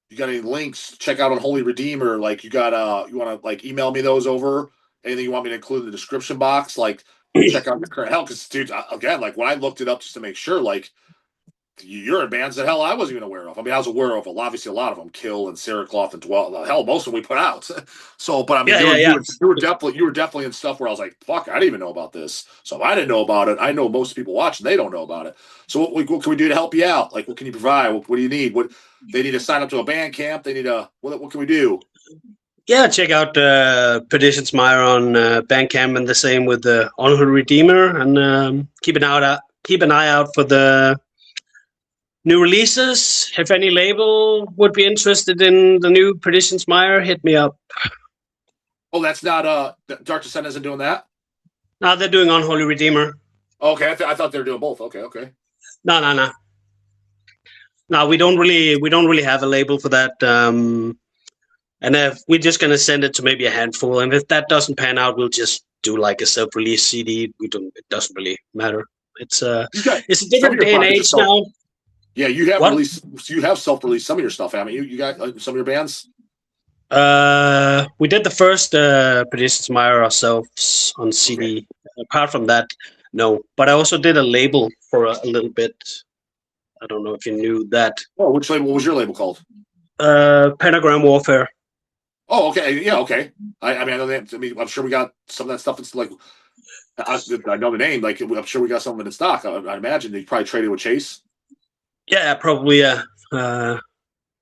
you got any links? Check out on Holy Redeemer. Like, you got you want to like email me those over? Anything you want me to include in the description box? Like, check out the current hell. Because dude, again, like when I looked it up just to make sure, like you're in bands that hell I wasn't even aware of. I mean, I was aware of obviously a lot of them, Kill and Saercloth and Dwell. Hell, most of them we put out. So, but I mean, you were definitely in stuff where I was like, fuck, I didn't even know about this. So if I didn't know about it, I know most people watching, they don't know about it. So what can we do to help you out? Like, what can you provide? What do you need? What they need to sign up to a band camp? They need to what can we do? Yeah, check out Victimizer on Bandcamp, and the same with the Unholy Redeemer, and keep an eye out for the new releases. If any label would be interested in the new Victimizer, hit me up. Oh, that's not Dark Descent isn't doing that? No, they're doing Unholy Redeemer. Okay, I thought they were doing both. Okay. No. No, we don't really have a label for that. And we're just gonna send it to maybe a handful, and if that doesn't pan out, we'll just do like a self-release CD. It doesn't really matter. It's You got it's a some of different your day and projects are age now. yeah, you have What? released, you have self-released some of your stuff, haven't you? You got some of your bands. We did the first Predictions Meyer ourselves on Okay. CD. Apart from that, no. But I also did a label for a little bit. I don't know if you knew that. Oh, which label? What was your label called? Pentagram Warfare. Oh, okay. Yeah, okay. I mean, I know that. I mean, I'm sure we got some of that stuff. It's like I know the name. Like, I'm sure we got some of it in stock. I imagine they probably traded with Chase. Yeah, probably.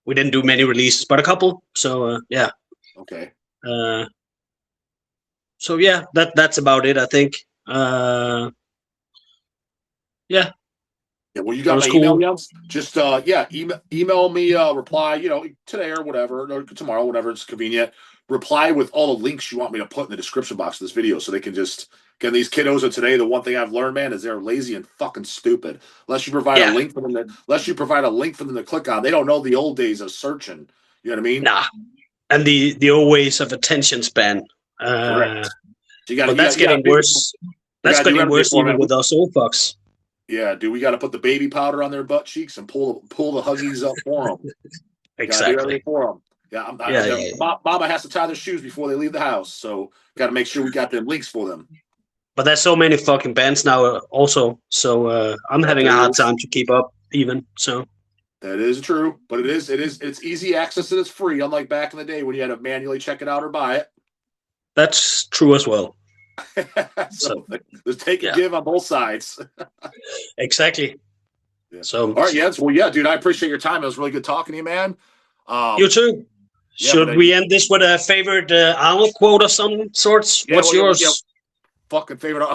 We didn't do many releases, but a couple. So yeah. Okay. Uh, so yeah, that's about it. I think. Yeah, Yeah. Well, you that got was my email, cool. Jens? Just yeah, email me. Reply. Today or whatever, or tomorrow, whatever it's convenient. Reply with all the links you want me to put in the description box of this video, so they can just. Again, these kiddos of today, the one thing I've learned, man, is they're lazy and fucking stupid. Unless you provide a Yeah, link for them to click on, they don't know the old days of searching. You know what I mean? nah. And the old ways of attention span. Correct. Uh, So you got to, but that's getting worse. we That's got to do getting everything worse for even them. with us old fucks. Yeah, dude, we got to put the baby powder on their butt cheeks and pull the huggies up for them. Got to do everything Exactly. for them. Yeah, Yeah. Mama has to tie their shoes before they leave the house, so got to make sure we got them links for them. But there's so many fucking bands now, also. So I'm That having a there hard is. time to keep up, even. So That is true, but it's easy access and it's free. Unlike back in the day when you had to manually check it out or buy it. that's true as well. So So there's take and yeah, give on both sides. exactly. Yeah. So All right, Jens. Well, yeah, dude, I appreciate your time. It was really good talking to you, man. you too. Yeah, but Should we end this with a favorite Arnold quote of some sorts? yeah, What's well, yeah, yours? fucking favorite.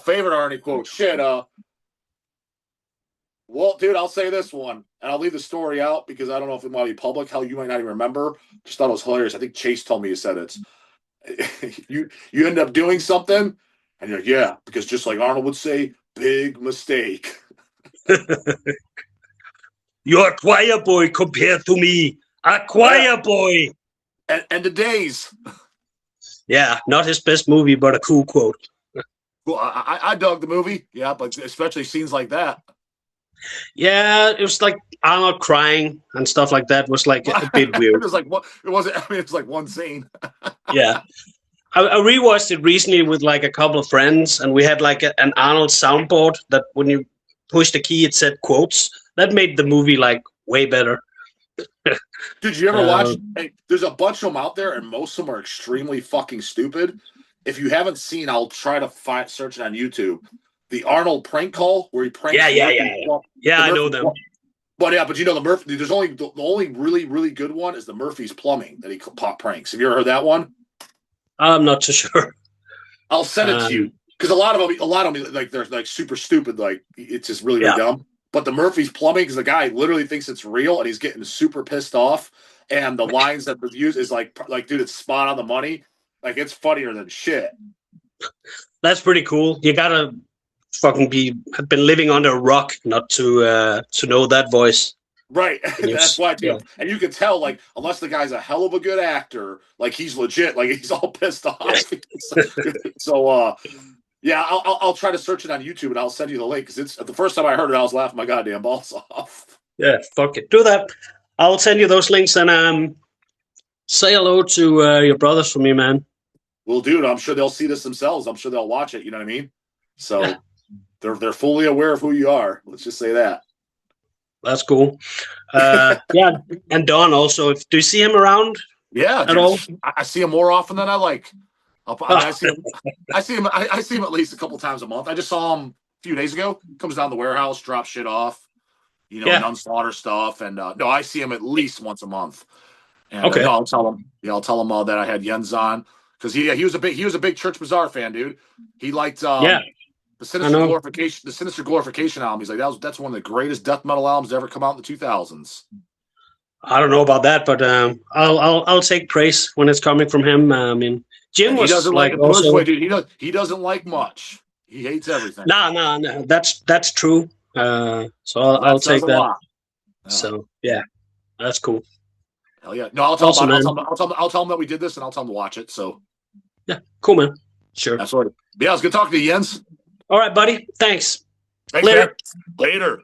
Favorite Arnie quote. Shit. Well, dude, I'll say this one, and I'll leave the story out because I don't know if it might be public. Hell, you might not even remember. Just thought it was hilarious. I think Chase told me you said it. You end up doing something, and you're like, yeah, because just like Arnold would say, big mistake. You're a choir boy compared to me. A choir boy. And the days. Yeah, not his best movie, but a cool quote. Well, I dug the movie, yeah, but especially scenes like that. Yeah, it was like Arnold crying and stuff like that was like a bit weird. It was like what it wasn't. I mean, it's like one scene. Yeah. I rewatched it recently with like a couple of friends, and we had like an Arnold soundboard that when you push the key, it said quotes. That made the movie like way better. Did you ever watch? Hey, there's a bunch of them out there, and most of them are extremely fucking stupid. If you haven't seen, I'll try to search it on YouTube. The Arnold prank call where he pranks. Yeah, I know them. But yeah, but you know the Murphy. There's only the only really good one is the Murphy's Plumbing that he pranks. Have you ever heard that one? I'm not too sure. I'll send it to you because a lot of them, like they're like super stupid. Like it's just really dumb. But the Murphy's Plumbing, because the guy literally thinks it's real and he's getting super pissed off. And the lines that were used is like, dude, it's spot on the money. Like it's funnier than shit. That's pretty cool. You gotta fucking have been living under a rock not to know that voice. Right. That's why, too. Yeah. And you can tell, like, unless the guy's a hell of a good actor, like he's legit, like he's all pissed off. So yeah, I'll try to search it on YouTube and I'll send you the link because it's the first time I heard it, I was laughing my goddamn balls off. Yeah, fuck it. Do that. I'll send you those links and say hello to your brothers for me, man. Well, dude, I'm sure they'll see this themselves. I'm sure they'll watch it. You know what I mean? So they're fully aware of who you are. Let's just say that. That's cool. Yeah, and Don also. Do you see him around? Yeah, at all? I see him more often than I like. I see him at least a couple times a month. I just saw him a few days ago. Comes down to the warehouse, drops shit off. Nunslaughter stuff, and no, I see him at least once a month. And okay, I'll tell him. Yeah, I'll tell him that I had Jens on because he was a big Church Bazaar fan, dude. He liked the Sinister Glorification album. He's like that's one of the greatest death metal albums to ever come out in the 2000s. I don't know about that, but I'll take praise when it's coming from him. I mean, Jim was also, dude, he doesn't like much. He hates everything. No, that's true. So I'll take that. So yeah, that's cool. Hell yeah. No, I'll tell Awesome, them. man. I'll tell them that we did this, and I'll tell them to watch it. So Yeah, cool, man. Sure. that's what. Yeah, it was good talking to you, Jens. All right, buddy. Thanks. Thanks, Later. man. Later.